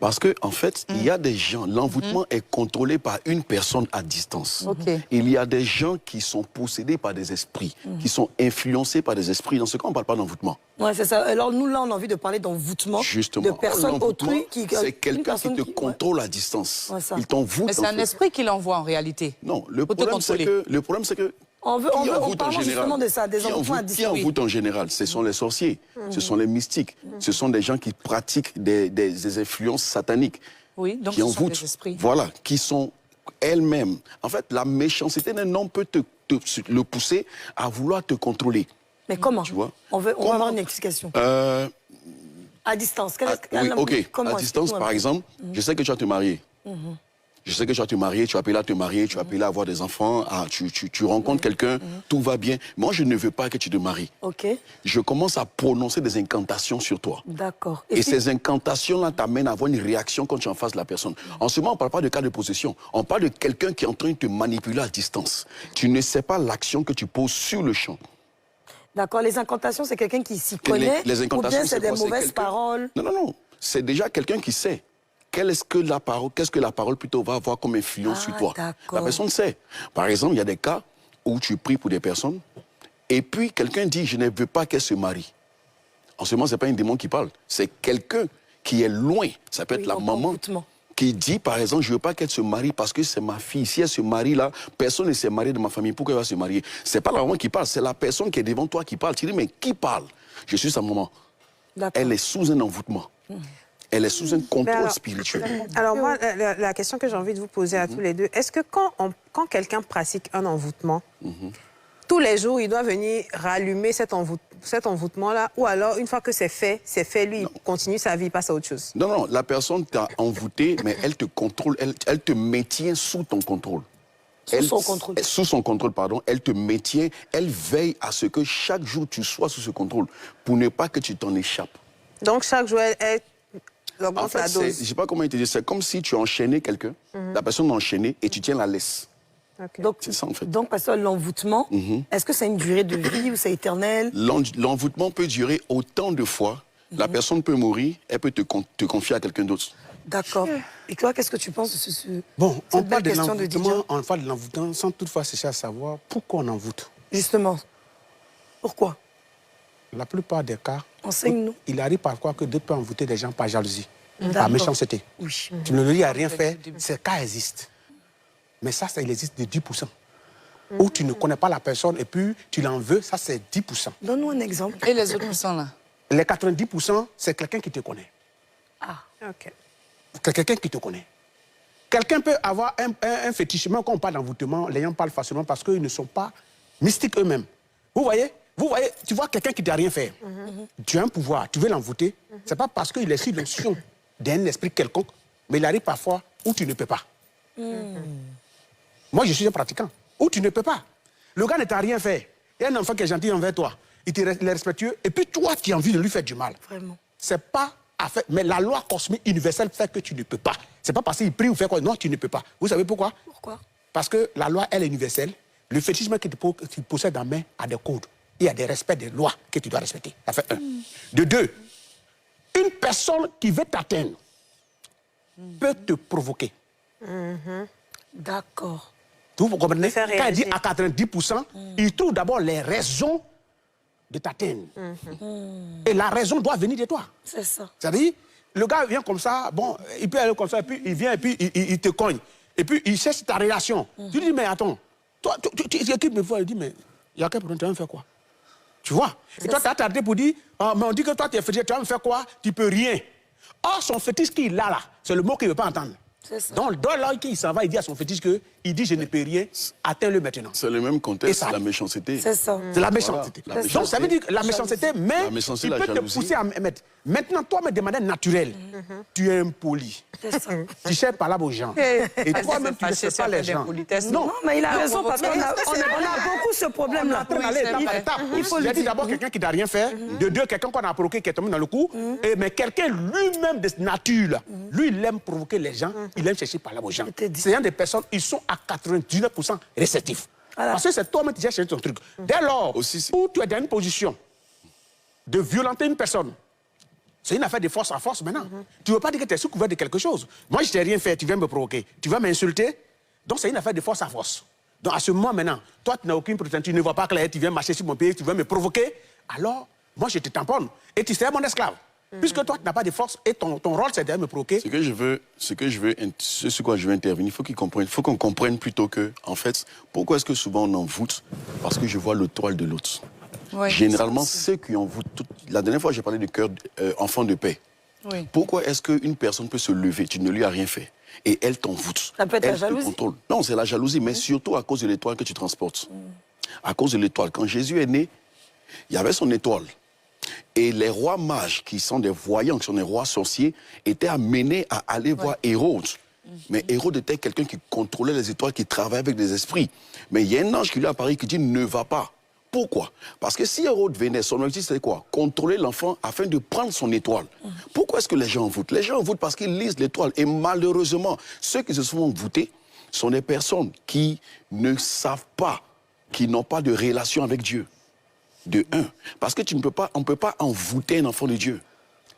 Parce que, en fait, il y a des gens, l'envoûtement est contrôlé par une personne à distance. Ok. Il y a des gens qui sont possédés par des esprits, qui sont influencés par des esprits. Dans ce cas, on ne parle pas d'envoûtement. Ouais, c'est ça. Alors nous, là, on a envie de parler d'envoûtement. Justement. De personnes L'envoûtement, autrui qui... c'est une quelqu'un qui personne te ouais. contrôle à distance. Ouais, ça. Il t'envoûte. Mais c'est en un fait. esprit qui l'envoie en réalité. Non, le Pour te problème, c'est contrôler. que On parle justement de ça, des qui envoûtements à Qui distance. envoûtent en général? Ce sont les sorciers, ce sont les mystiques, ce sont des gens qui pratiquent des influences sataniques, Oui, donc qui ce sont envoûtent, des esprits. voilà, qui sont elles-mêmes. En fait, la méchanceté d'un homme peut le pousser à vouloir te contrôler. Mais comment? Tu vois? On va Comment? avoir une explication. À distance. Oui, ok. Comment? À distance, Explique-nous un par peu. exemple, je sais que tu vas te marier. Je sais que tu vas te marier, tu appelles à te marier, tu appelles à avoir des enfants, tu rencontres quelqu'un, tout va bien. Moi, je ne veux pas que tu te maries. Ok, Je commence à prononcer des incantations sur toi. d'accord. Et si- ces incantations-là t'amènent à avoir une réaction quand tu es en face de la personne. En ce moment, on ne parle pas de cas de possession. On parle de quelqu'un qui est en train de te manipuler à distance. Tu ne sais pas l'action que tu poses sur le champ. D'accord, les incantations, c'est quelqu'un qui s'y connaît Les ou incantations, bien c'est des quoi? C'est mauvaises quelqu'un- paroles? Non, non, non. C'est déjà quelqu'un qui sait. Qu'est-ce que la parole plutôt va avoir comme influence Ah, sur toi? d'accord. La personne sait. Par exemple, il y a des cas où tu pries pour des personnes, et puis quelqu'un dit, je ne veux pas qu'elle se marie. En ce moment, ce n'est pas un démon qui parle, c'est quelqu'un qui est loin. Ça peut être la maman qui dit, par exemple, je ne veux pas qu'elle se marie parce que c'est ma fille. Si elle se marie là, personne ne s'est marié de ma famille. Pourquoi elle va se marier? Ce n'est pas la maman qui parle, c'est la personne qui est devant toi qui parle. Tu dis, mais qui parle? Je suis sa maman. Elle est sous un envoûtement. Elle est sous un contrôle spirituel. Alors moi, la question que j'ai envie de vous poser à tous les deux, est-ce que quand quelqu'un pratique un envoûtement, tous les jours, il doit venir rallumer cet envoûtement-là, ou alors, une fois que c'est fait, lui, il continue sa vie, il passe à autre chose? Non, non, la personne t'a envoûté, mais elle te contrôle, elle te maintient sous ton contrôle. Sous son contrôle, pardon. Elle te maintient, elle veille à ce que chaque jour tu sois sous ce contrôle, pour ne pas que tu t'en échappes. Donc, chaque jour, elle augmente la dose. Je ne sais pas comment te dire, c'est comme si tu enchaînais quelqu'un, la personne est enchaînée et tu tiens la laisse. Okay. Donc, c'est ça, en fait. Donc, pasteur, l'envoûtement, est-ce que c'est une durée de vie ou c'est éternel? L'envoûtement peut durer autant de fois. La personne peut mourir, elle peut te confier à quelqu'un d'autre. D'accord. Et toi, qu'est-ce que tu penses de ce Bon, on parle de l'envoûtement l'envoûtement sans toutefois chercher à savoir pourquoi on envoûte. Justement. Pourquoi? La plupart des cas, enseigne-nous. Il arrive parfois que d'autres peuvent envoûter des gens par jalousie, par méchanceté. Oui. Tu ne lui dis à rien faire, ces cas existent. Mais ça, il existe de 10%. Où tu ne connais pas la personne et puis tu l'en veux, ça c'est 10%. Donne-nous un exemple. Et les autres pourcents là? Les 90%, c'est quelqu'un qui te connaît. Ah, ok. C'est quelqu'un qui te connaît. Quelqu'un peut avoir un fétichement, quand on parle d'envoûtement, les gens parlent facilement parce qu'ils ne sont pas mystiques eux-mêmes. Vous voyez, tu vois quelqu'un qui ne t'a rien fait. Tu as un pouvoir, tu veux l'envoûter. C'est pas parce qu'il est sous l'onction d'un esprit quelconque, mais il arrive parfois où tu ne peux pas. Moi, je suis un pratiquant. Où tu ne peux pas. Le gars ne t'a rien fait. Il y a un enfant qui est gentil envers toi. Il est respectueux. Et puis toi, tu as envie de lui faire du mal. Vraiment. C'est pas à faire. Mais la loi cosmique universelle fait que tu ne peux pas. C'est pas parce qu'il prie ou fait quoi. Non, tu ne peux pas. Vous savez pourquoi? Pourquoi? Parce que la loi, elle est universelle. Le fétichisme que tu possèdes en main a des codes. Il y a des respects des lois que tu dois respecter. Ça fait un. De deux, une personne qui veut t'atteindre peut te provoquer. D'accord. Vous comprenez? Quand il dit réagir. à 90%, il trouve d'abord les raisons de t'atteindre. Et la raison doit venir de toi. C'est ça. C'est-à-dire, le gars vient comme ça, bon, il peut aller comme ça, et puis il vient, et puis il te cogne. Et puis il cherche ta relation. Tu lui dis, mais attends, toi, tu équipes mes fois, il dit, mais il y a quel problème, tu vas me faire quoi? Tu vois? Et toi, tu as tardé pour dire, ah, mais on dit que toi, tu es fétiche, tu vas me faire quoi? Tu peux rien. Or, son fétiche qu'il a là, c'est le mot qu'il ne veut pas entendre. Donc, dans l'heure qu'il s'en va, il dit à son fétiche qu'il dit, je ne peux rien, atteins-le maintenant. C'est le même contexte, la méchanceté. C'est ça. C'est la méchanceté. Voilà, Donc, ça veut dire que la méchanceté, mais méchanceté, il la peut te jalousie. pousser à mettre. Maintenant, toi, mais de manière naturelle, tu es impoli. C'est ça. Tu cherches par là aux gens. Et toi-même, tu ne sais pas les gens. Non, mais il a raison parce qu'on a beaucoup ce problème-là. On aller étape par étape. Il faut le J'ai dit dire. d'abord quelqu'un qui n'a rien fait. De deux, quelqu'un qu'on a provoqué qui est tombé dans le coup. Mais quelqu'un lui-même de nature, là, lui, il aime provoquer les gens. Il aime chercher par là aux gens. C'est un des personnes, ils sont à 99% réceptifs. Voilà. Parce que c'est toi-même qui cherches ton truc. Dès lors où tu es dans une position de violenter une personne, c'est une affaire de force à force maintenant. Tu ne veux pas dire que tu es sous couvert de quelque chose. Moi, je t'ai rien fait, tu viens me provoquer. Tu vas m'insulter. Donc, c'est une affaire de force à force. Donc, à ce moment maintenant, toi, tu n'as aucune protection, tu ne vois pas clair, tu viens marcher sur mon pied, tu veux me provoquer. Alors, moi, je te tamponne. Et tu seras mon esclave. Puisque toi, tu n'as pas de force et ton rôle, c'est de me provoquer. Ce sur quoi je veux intervenir, il faut qu'on comprenne plutôt que, en fait, pourquoi est-ce que souvent on envoûte? Parce que je vois le toile de l'autre. Ouais, Généralement, ceux qui envoûtent... La dernière fois, j'ai parlé de cœur enfant de paix. Oui. Pourquoi est-ce qu'une personne peut se lever, tu ne lui as rien fait, et elle t'envoûte? Ça peut être elle la jalousie. te contrôle. Non, c'est la jalousie, mais surtout à cause de l'étoile que tu transportes. À cause de l'étoile. Quand Jésus est né, il y avait son étoile. Et les rois mages, qui sont des voyants, qui sont des rois sorciers, étaient amenés à aller voir Hérode. Mais Hérode était quelqu'un qui contrôlait les étoiles, qui travaillait avec des esprits. Mais il y a un ange qui lui apparaît qui dit « ne va pas ». Pourquoi? Parce que si Hérode venait, son objectif c'était quoi? Contrôler l'enfant afin de prendre son étoile. Pourquoi est-ce que les gens envoûtent? Les gens envoûtent parce qu'ils lisent l'étoile. Et malheureusement, ceux qui se sont envoûtés sont des personnes qui ne savent pas, qui n'ont pas de relation avec Dieu. De un. Parce que on ne peut pas envoûter un enfant de Dieu.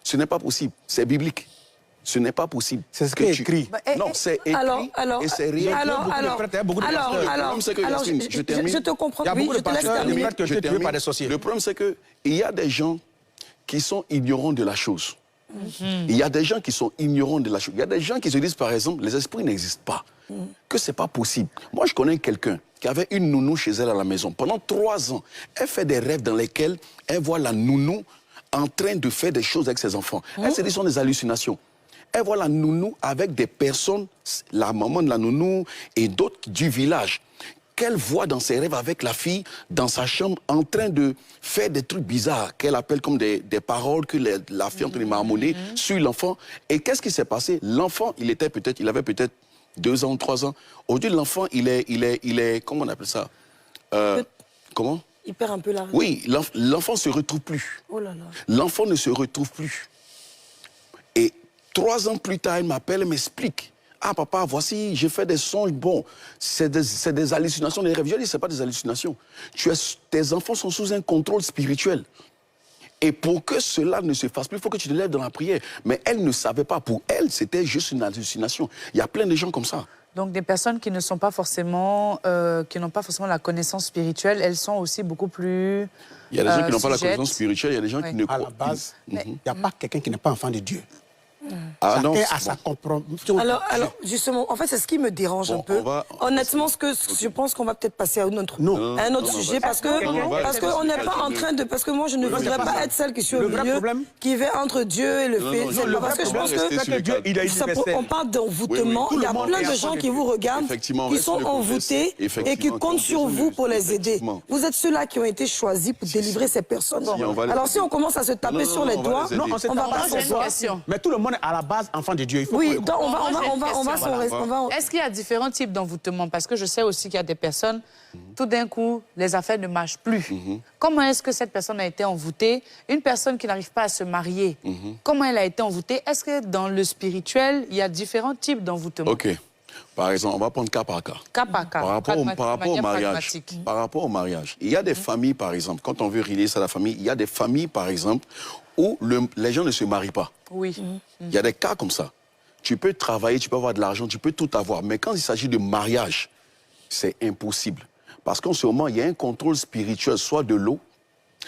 Ce n'est pas possible. C'est biblique. Ce n'est pas possible. C'est ce qui est écrit. Non, c'est écrit et c'est réel. Je te comprends. Il y a beaucoup de pasteurs qui disent que tu es tué par des sorciers. Le problème, c'est qu'il y a des gens qui sont ignorants de la chose. Il y a des gens qui sont ignorants de la chose. Il y a des gens qui se disent, par exemple, les esprits n'existent pas, que c'est pas possible. Moi, je connais quelqu'un qui avait une nounou chez elle à la maison. Pendant 3 ans, elle fait des rêves dans lesquels elle voit la nounou en train de faire des choses avec ses enfants. Elle se dit, ce sont des hallucinations. Elle voit la nounou avec des personnes, la maman de la nounou et d'autres du village, qu'elle voit dans ses rêves avec la fille dans sa chambre en train de faire des trucs bizarres qu'elle appelle comme des paroles que la fille est en train de marmonner sur l'enfant. Et qu'est-ce qui s'est passé? L'enfant, il avait peut-être 2 ans, 3 ans. Aujourd'hui, l'enfant, il est, comment on appelle ça? Comment? Il perd un peu la... Oui, l'enfant ne se retrouve plus. Oh là là. L'enfant ne se retrouve plus. Et 3 ans plus tard, elle m'appelle, elle m'explique. Ah papa, voici, j'ai fait des songes. Bon, c'est des hallucinations, des rêves. Je dis, ce n'est pas des hallucinations. Tes enfants sont sous un contrôle spirituel. Et pour que cela ne se fasse plus, il faut que tu te lèves dans la prière. Mais elle ne savait pas. Pour elle, c'était juste une hallucination. Il y a plein de gens comme ça. Donc des personnes qui ne sont pas forcément, qui n'ont pas forcément la connaissance spirituelle, elles sont aussi beaucoup plus. Il y a des gens qui n'ont pas la connaissance spirituelle, il y a des gens qui ne croient pas. À la base, il n'y a pas quelqu'un qui n'est pas enfant de Dieu. Ah non, chacun a sa compréhension. Alors, justement, en fait, c'est ce qui me dérange un peu. Honnêtement, je pense qu'on va peut-être passer à un autre sujet parce qu'on n'est pas en train de... Parce que moi, je ne voudrais pas être celle qui suis au milieu, qui va entre Dieu et le fait. Parce que je pense que on parle d'envoûtement. Il y a plein de gens qui vous regardent, qui sont envoûtés et qui comptent sur vous pour les aider. Vous êtes ceux-là qui ont été choisis pour délivrer ces personnes. Alors, si on commence à se taper sur les doigts, on va pas s'en sortir. Mais tout le monde à la base enfant de Dieu. Il faut donc on va. Est-ce qu'il y a différents types d'envoûtement? Parce que je sais aussi qu'il y a des personnes, tout d'un coup, les affaires ne marchent plus. Comment est-ce que cette personne a été envoûtée? Une personne qui n'arrive pas à se marier, comment elle a été envoûtée? Est-ce que dans le spirituel, il y a différents types d'envoûtement? Ok. Par exemple, on va prendre cas par cas. Cas par cas. Par rapport au mariage. Par rapport au mariage. Il y a des familles, par exemple, quand on veut relier ça à la famille, il y a des familles, par exemple, où les gens ne se marient pas. Oui. Il y a des cas comme ça. Tu peux travailler, tu peux avoir de l'argent, tu peux tout avoir. Mais quand il s'agit de mariage, c'est impossible. Parce qu'en ce moment, il y a un contrôle spirituel, soit de l'eau,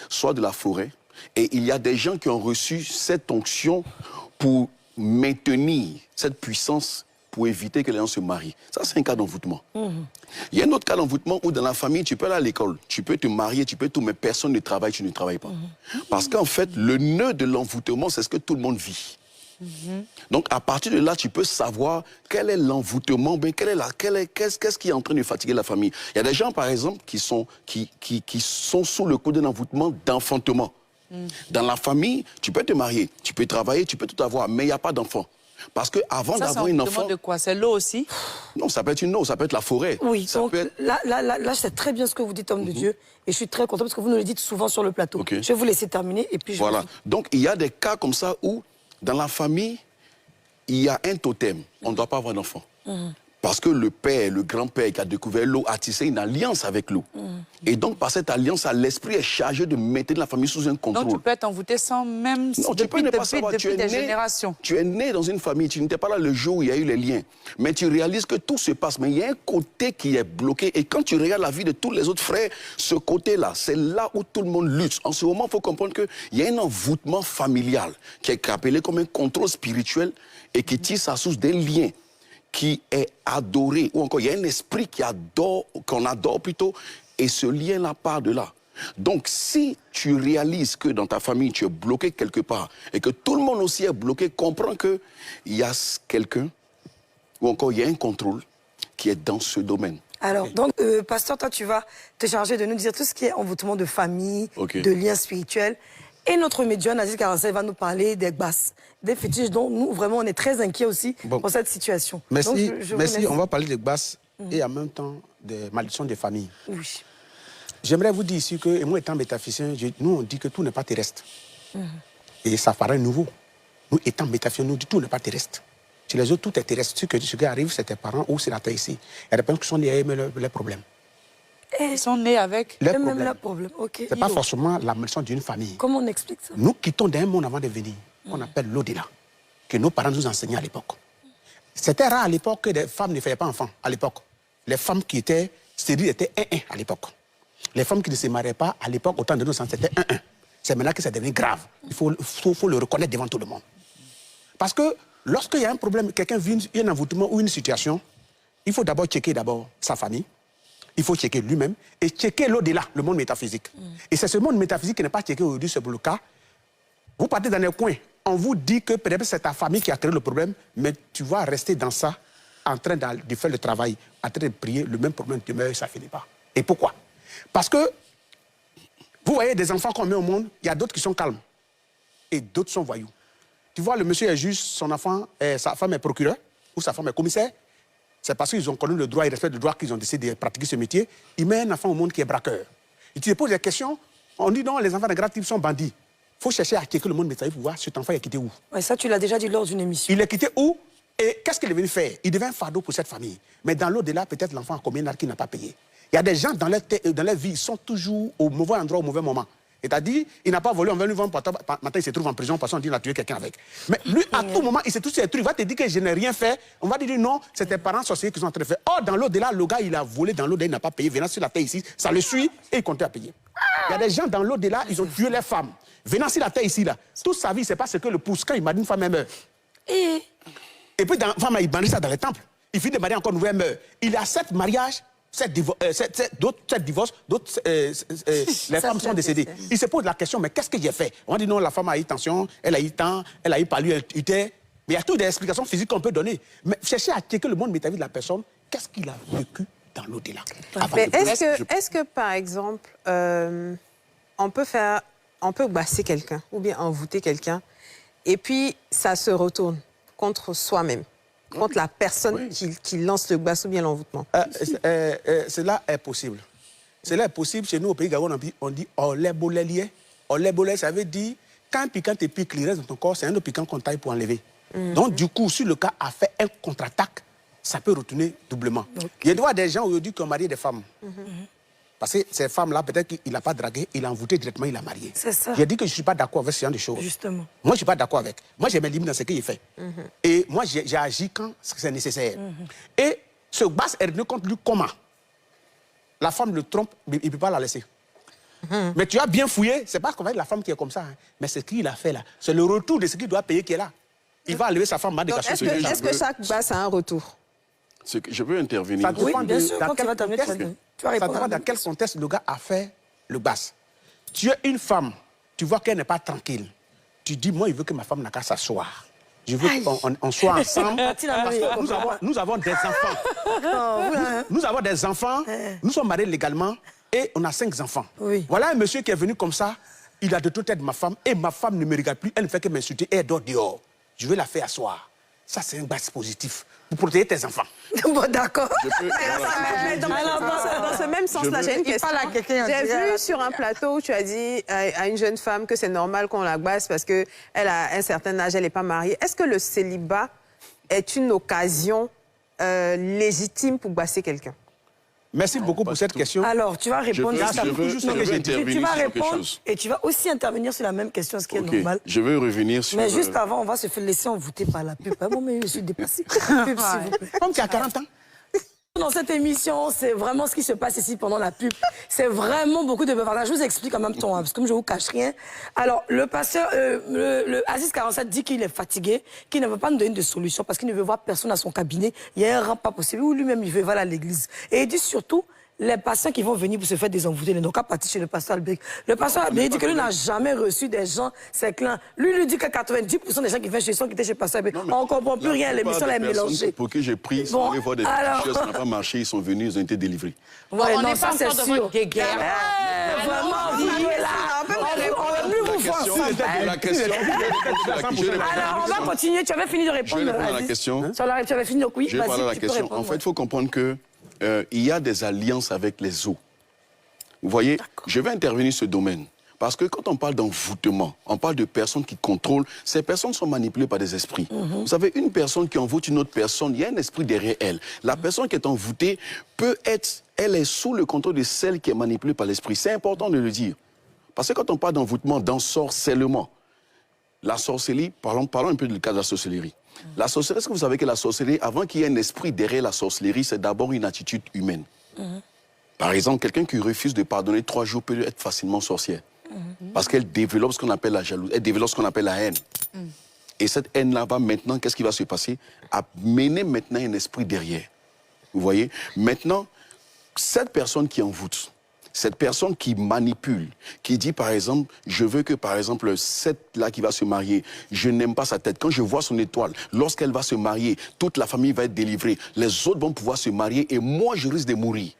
soit de la forêt. Et il y a des gens qui ont reçu cette onction pour maintenir cette puissance pour éviter que les gens se marient. Ça, c'est un cas d'envoûtement. Il y a un autre cas d'envoûtement où dans la famille, tu peux aller à l'école, tu peux te marier, tu peux tout, mais personne ne travaille, tu ne travailles pas. Parce qu'en fait, le nœud de l'envoûtement, c'est ce que tout le monde vit. Donc, à partir de là, tu peux savoir quel est l'envoûtement, qu'est-ce qui est en train de fatiguer la famille. Il y a des gens, par exemple, qui sont sous le coup d'un envoûtement d'enfantement. Dans la famille, tu peux te marier, tu peux travailler, tu peux tout avoir, mais il n'y a pas d'enfant. Parce qu'avant d'avoir un enfant... de quoi? C'est l'eau aussi? Non, ça peut être une eau, ça peut être la forêt. Oui, ça donc peut être... là, je sais très bien ce que vous dites, homme de Dieu, et je suis très content parce que vous nous le dites souvent sur le plateau. Je vais vous laisser terminer et puis je... Voilà, donc il y a des cas comme ça où, dans la famille, il y a un totem, on ne doit pas avoir d'enfant. Parce que le père, le grand-père qui a découvert l'eau a tissé une alliance avec l'eau. Et donc, par cette alliance, l'esprit est chargé de mettre la famille sous un contrôle. Donc, tu peux être envoûté sans même... Non, tu peux ne pas savoir. Depuis des générations. Tu es né dans une famille, tu n'étais pas là le jour où il y a eu les liens. Mais tu réalises que tout se passe. Mais il y a un côté qui est bloqué. Et quand tu regardes la vie de tous les autres frères, ce côté-là, c'est là où tout le monde lutte. En ce moment, il faut comprendre qu'il y a un envoûtement familial qui est appelé comme un contrôle spirituel et qui tire sa source des liens qui est adoré, ou encore il y a un esprit qu'on adore plutôt, et ce lien-là part de là. Donc si tu réalises que dans ta famille tu es bloqué quelque part, et que tout le monde aussi est bloqué, comprends qu'il y a quelqu'un, ou encore il y a un contrôle qui est dans ce domaine. Alors, donc, pasteur, toi tu vas te charger de nous dire tout ce qui est envoûtement de famille, de liens spirituels. Et notre médium, Aziz Karansay, va nous parler des basses, des fétiches dont nous, vraiment, on est très inquiets aussi pour cette situation. Merci, on va parler des basses et en même temps des malédictions des familles. Oui. J'aimerais vous dire ici que, et moi étant métaphysicien, nous on dit que tout n'est pas terrestre. Et ça paraît nouveau. Nous étant métaphysiciens, nous dit que tout n'est pas terrestre. Chez les autres, tout est terrestre. Ce qui arrive, c'est tes parents ou c'est la terre ici. Il y a des personnes qui sont nés avec les problèmes. Ils sont nés avec les problèmes. Ce n'est pas forcément la malédiction d'une famille. Comment on explique ça? Nous quittons d'un monde avant de venir. On appelle l'au-delà. que nos parents nous enseignaient à l'époque. C'était rare à l'époque que des femmes ne faisaient pas enfant, à l'époque. Les femmes qui étaient stériles étaient 1-1 à l'époque. Les femmes qui ne se mariaient pas, à l'époque, au temps de nos ancêtres, c'était 1-1. C'est maintenant que ça devient grave. Il faut le reconnaître devant tout le monde. Parce que lorsqu'il y a un problème, quelqu'un vit un envoûtement ou une situation, il faut d'abord checker sa famille, il faut checker lui-même et checker l'au-delà, le monde métaphysique. Et c'est ce monde métaphysique qui n'est pas checké aujourd'hui, c'est pour le cas. Vous partez dans un coin, on vous dit que peut-être c'est ta famille qui a créé le problème, mais tu vas rester dans ça, en train de faire le travail, en train de prier, le même problème demeure et ça ne finit pas. Et pourquoi? Parce que, vous voyez des enfants qu'on met au monde, il y a d'autres qui sont calmes et d'autres sont voyous. Tu vois, le monsieur est juge, son enfant, sa femme est procureur ou sa femme est commissaire. C'est parce qu'ils ont connu le droit, ils respectent le droit qu'ils ont décidé de pratiquer ce métier. Il met un enfant au monde qui est braqueur. Et tu te poses des questions, on dit non, les enfants de grand type sont bandits. Il faut chercher à checker le monde métaphysique pour voir cet enfant est quitté où. Ouais, ça, tu l'as déjà dit lors d'une émission. Il est quitté où? Et qu'est-ce qu'il est venu faire? Il devient un fardeau pour cette famille. Mais dans l'au-delà, peut-être l'enfant a commis un acte qu'il n'a pas payé. Il y a des gens dans leur vie, ils sont toujours au mauvais endroit, au mauvais moment. C'est-à-dire, il n'a pas volé, on va lui vendre, matin il se trouve en prison parce qu'on dit qu'il a tué quelqu'un avec. Mais lui, à tout moment, il sait tous ces trucs. Il va te dire que je n'ai rien fait. On va te dire non, c'est tes parents sorciers qui sont en train de faire. Or, dans l'au-delà, le gars, il a volé dans l'au-delà, il n'a pas payé. Venant sur la terre ici, ça le suit et il comptait à payer. Il y a des gens dans l'au-delà, ils ont tué les femmes. Venant sur la terre ici, là, toute sa vie, c'est pas ce que le pousse. Quand il m'a dit une femme, elle meurt. Et puis, femme, il marie ça dans les temples. Il finit de marier encore une nouvelle, meurt. Il a 7 mariages. 7 divorces, d'autres, les femmes sont décédées. Il se pose la question, mais qu'est-ce que j'ai fait? On dit non, la femme a eu tension, elle a eu temps, elle a eu palu, elle était. Mais il y a toutes des explications physiques qu'on peut donner. Mais chercher à checker le monde métaphysique de la personne, qu'est-ce qu'il a vécu dans l'au-delà? Mais est-ce que, par exemple, on peut basser quelqu'un ou bien envoûter quelqu'un et puis ça se retourne contre soi-même? Contre la personne qui lance le basse ou bien l'envoûtement. Cela est possible. Cela est possible. Chez nous, au pays Gabon, on dit « olé bolé lié ». Olé bolé, ça veut dire quand un piquant te pique, il reste dans ton corps, c'est un autre piquant qu'on taille pour enlever. Donc, du coup, si le cas a fait un contre-attaque, ça peut retourner doublement. Il y a des gens aujourd'hui qui ont marié des femmes. Parce que ces femmes-là, peut-être qu'il n'a pas dragué, il a envoûté directement, il a marié. C'est ça. J'ai dit que je ne suis pas d'accord avec ce genre de choses. Justement. Moi, je ne suis pas d'accord avec. Moi, j'ai mes limites dans ce qu'il fait. Et moi, j'ai agi quand c'est nécessaire. Et ce basse est revenu contre lui comment? La femme le trompe, mais il ne peut pas la laisser. Mais tu as bien fouillé, c'est pas la femme qui est comme ça. Hein. Mais ce qu'il a fait là, c'est le retour de ce qu'il doit payer qui est là. Il va enlever sa femme. Est-ce que chaque basse a un retour? Je veux intervenir. Ça dépend bien sûr, quand tu vas t'amener, ça dépend dans quel contexte le gars a fait le basse. Tu es une femme, tu vois qu'elle n'est pas tranquille. Tu dis, moi, il veut que ma femme n'a qu'à s'asseoir. Je veux qu'on soit ensemble. Parce que nous avons des enfants. Nous avons des enfants. Nous sommes mariés légalement et on a 5 enfants. Voilà un monsieur qui est venu comme ça. Il a de toute tête ma femme et ma femme ne me regarde plus. Elle ne fait que m'insulter et elle dort dehors. Je veux la faire asseoir. Ça, c'est un basse positif. Pour protéger tes enfants. Bon, d'accord. Dans ce même sens-là, j'ai une question. J'ai vu sur un plateau où tu as dit à une jeune femme que c'est normal qu'on la basse parce qu'elle a un certain âge, elle n'est pas mariée. Est-ce que le célibat est une occasion légitime pour basser quelqu'un? Merci beaucoup pour cette question. Alors, tu vas répondre à ça. Tu vas répondre et tu vas aussi intervenir sur la même question, ce qui est normal. Je veux revenir sur... Mais juste avant, on va se faire laisser envoûter par la pub. Bon, mais je suis dépassée. Pub, s'il vous plaît. Comme tu as 40 ans. Dans cette émission, c'est vraiment ce qui se passe ici pendant la pub. C'est vraiment beaucoup de bavardage. Je vous explique en même temps, hein, parce que comme je ne vous cache rien. Alors, le pasteur, le Aziz 47 dit qu'il est fatigué, qu'il ne veut pas nous donner de solution parce qu'il ne veut voir personne à son cabinet. Il y a un rang pas possible où lui-même, il veut aller à l'église. Et il dit surtout, les patients qui vont venir pour se faire désenvoûter, ils n'ont qu'à partir chez le pasteur Albéric. Le pasteur Albéric dit que lui n'a jamais reçu des gens, c'est clair. Lui dit que 90% des gens qui viennent chez son qui étaient chez le pasteur Albéric. On ne comprend plus rien, l'émission est mélangée. Pour qui j'ai pris, sans aller voir des fichiers, ça n'a pas marché, ils sont venus, ils ont été délivrés. Ouais, on n'est pas encore devant une guéguerre. Vraiment, vous êtes là. On ne vous voir Alors, on va continuer. Tu avais fini de répondre. Je vais répondre à la question. Tu avais fini, donc oui, je vais parler à la question. En fait, il faut comprendre que il y a des alliances avec les eaux. Vous voyez, je vais intervenir sur ce domaine. Parce que quand on parle d'envoûtement, on parle de personnes qui contrôlent. Ces personnes sont manipulées par des esprits. Vous savez, une personne qui envoûte une autre personne, il y a un esprit derrière elle. La personne qui est envoûtée peut être, elle est sous le contrôle de celle qui est manipulée par l'esprit. C'est important de le dire. Parce que quand on parle d'envoûtement, d'ensorcellement, La sorcellerie, parlons un peu du cas de la sorcellerie. La sorcellerie, est-ce que vous savez que la sorcellerie, avant qu'il y ait un esprit derrière la sorcellerie, c'est d'abord une attitude humaine. Par exemple, quelqu'un qui refuse de pardonner 3 jours peut être facilement sorcière. Parce qu'elle développe ce qu'on appelle la jalousie, elle développe ce qu'on appelle la haine. Et cette haine-là va maintenant, qu'est-ce qui va se passer? Amener maintenant un esprit derrière. Vous voyez? Maintenant, cette personne qui envoûte, cette personne qui manipule, qui dit par exemple, je veux que par exemple, cette-là qui va se marier, je n'aime pas sa tête. Quand je vois son étoile, lorsqu'elle va se marier, toute la famille va être délivrée. Les autres vont pouvoir se marier et moi, je risque de mourir.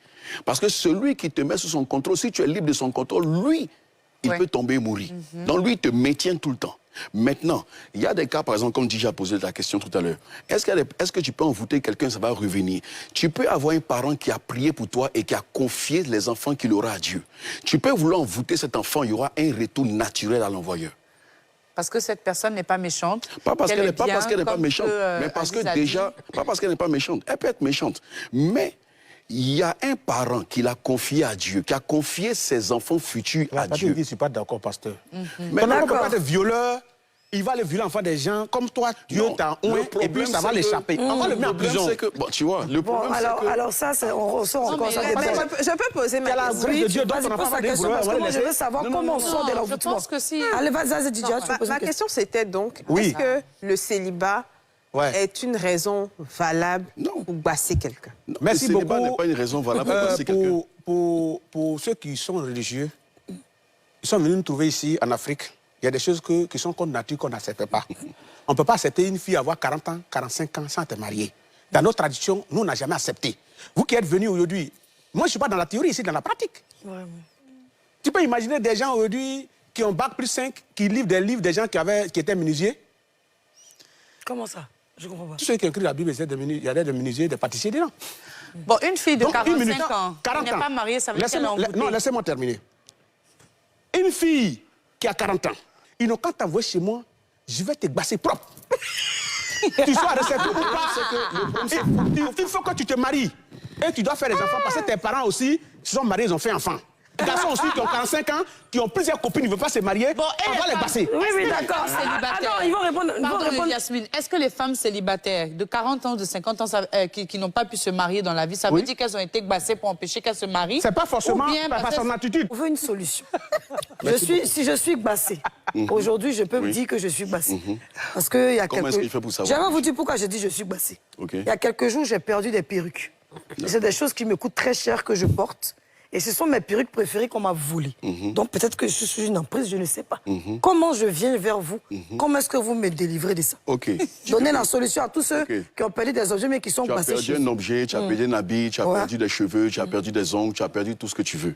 Parce que celui qui te met sous son contrôle, si tu es libre de son contrôle, lui, il peut tomber et mourir. Donc lui, il te maintient tout le temps. Maintenant, il y a des cas, par exemple, comme Dija a posé la question tout à l'heure. Est-ce que tu peux envoûter quelqu'un, ça va revenir? Tu peux avoir un parent qui a prié pour toi et qui a confié les enfants qu'il aura à Dieu. Tu peux vouloir envoûter cet enfant, il y aura un retour naturel à l'envoyeur. Parce que cette personne n'est pas méchante. Pas parce qu'elle n'est pas méchante, mais parce que déjà, pas parce qu'elle n'est pas méchante. Elle peut être méchante, mais il y a un parent qui l'a confié à Dieu, qui a confié ses enfants futurs à Dieu. Je ne suis pas d'accord, pasteur. Mais Ton enfant peut pas être violeur, il va aller violer l'enfant des gens, comme toi, Dieu t'a oint, et puis ça va l'échapper. On va le mettre en prison. Bon, tu vois, le problème, c'est que... Alors ça, on ressort encore ça. Je peux poser ma question. Oui, vas-y, pose ta question, parce que moi, je veux savoir comment on sort de l'envoûtement. Je pense que si... Allez, vas-y, Didia, tu peux poser Ma une question. question, c'était donc, Oui. est-ce que le célibat est une raison valable pour basser quelqu'un? Merci le beaucoup. célibat n'est pas une raison valable pour passer quelqu'un. Pour ceux qui sont religieux, ils sont venus nous trouver ici, en Afrique. Il y a des choses qui sont contre nature qu'on n'accepte pas. On ne peut pas accepter une fille avoir 40 ans, 45 ans sans te marier. Dans notre tradition, nous, on n'a jamais accepté. Vous qui êtes venus aujourd'hui, moi, je ne suis pas dans la théorie, ici, dans la pratique. Tu peux imaginer des gens aujourd'hui qui ont bac plus 5, qui livrent des livres des gens qui étaient menuisiers. Comment ça? Je comprends pas. Tous ceux qui ont écrit la Bible, il y a des menuisiers, des pâtissiers dedans. Bon, une fille de Donc, 45 ans qui n'est pas mariée, ça veut dire qu'elle est envoûtée. Non, laissez-moi terminer. Une fille qui a 40 ans, ils n'ont qu'à t'envoyer chez moi, je vais te basser propre. Tu sois réceptif ou pas, il faut que tu te maries. Et tu dois faire des enfants parce que tes parents aussi se sont mariés, ils ont fait enfant. Les garçons aussi qui ont 45 ans, qui ont plusieurs copines, ils ne veulent pas se marier, Bon, on va les basser. Oui, d'accord. Célibataires. Ils vont répondre. Pardon, Yasmine, est-ce que les femmes célibataires de 40 ans, de 50 ans, qui n'ont pas pu se marier dans la vie, ça veut dire qu'elles ont été bassées pour empêcher qu'elles se marient? C'est pas forcément Ou bien par son attitude. On veut une solution. Si je suis bassée, aujourd'hui, je peux me dire que je suis bassée. Parce que il y a Comment est-ce qu'il fait pour savoir? Je vais vous dire pourquoi je dis je suis bassée. Okay. Il y a quelques jours, j'ai perdu des perruques. C'est des choses qui me coûtent très cher que je porte. Et ce sont mes perruques préférées qu'on m'a volées. Donc peut-être que je suis une emprise, je ne sais pas. Comment je viens vers vous? Comment est-ce que vous me délivrez de ça? Donnez la solution à tous ceux qui ont perdu des objets mais qui sont passés chez eux. Tu as perdu un objet, tu as perdu un habit, tu as perdu des cheveux, tu as perdu des ongles, tu as perdu tout ce que tu veux.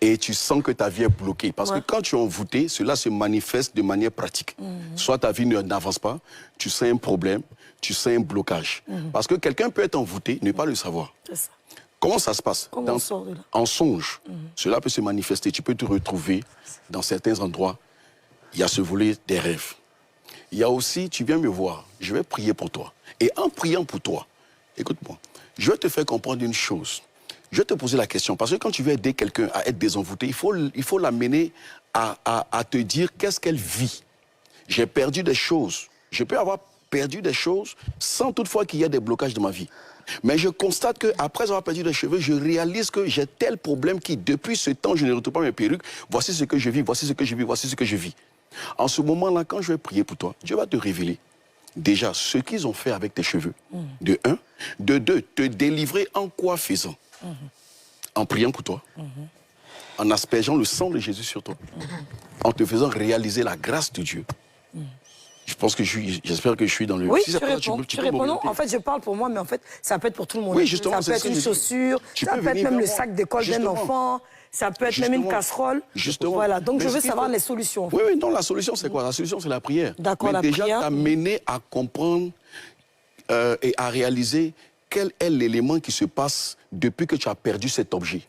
Et tu sens que ta vie est bloquée. Parce que quand tu es envoûté, cela se manifeste de manière pratique. Soit ta vie n'avance pas, tu sens un problème, tu sens un blocage. Parce que quelqu'un peut être envoûté, ne pas le savoir. C'est ça. Comment ça se passe? Comment on sort de là? En songe, cela peut se manifester. Tu peux te retrouver dans certains endroits. Il y a ce volet des rêves. Il y a aussi, tu viens me voir, je vais prier pour toi. Et en priant pour toi, écoute-moi, je vais te faire comprendre une chose. Je vais te poser la question, parce que quand tu veux aider quelqu'un à être désenvoûté, il faut l'amener à te dire qu'est-ce qu'elle vit. J'ai perdu des choses. Je peux avoir perdu des choses sans toutefois qu'il y ait des blocages dans ma vie. Mais je constate qu'après avoir perdu des cheveux, je réalise que j'ai tel problème qui, depuis ce temps, je ne retrouve pas mes perruques. Voici ce que je vis, voici ce que je vis, voici ce que je vis. En ce moment-là, quand je vais prier pour toi, Dieu va te révéler déjà ce qu'ils ont fait avec tes cheveux. De un. De deux, te délivrer en quoi faisant? En priant pour toi. En aspergeant le sang de Jésus sur toi. En te faisant réaliser la grâce de Dieu. Je pense que j'espère que je suis dans le... Oui, si tu réponds. Tu réponds. Non, en fait, je parle pour moi, mais en fait, ça peut être pour tout le monde. Oui, justement, ça peut être une chaussure, ça peut être même le sac d'école d'un enfant, ça peut être même une casserole. Justement. Voilà, donc je veux savoir les solutions. Oui, non, la solution, c'est quoi? La solution, c'est la prière. D'accord, la déjà, prière. t'amener à comprendre et à réaliser quel est l'élément qui se passe depuis que tu as perdu cet objet.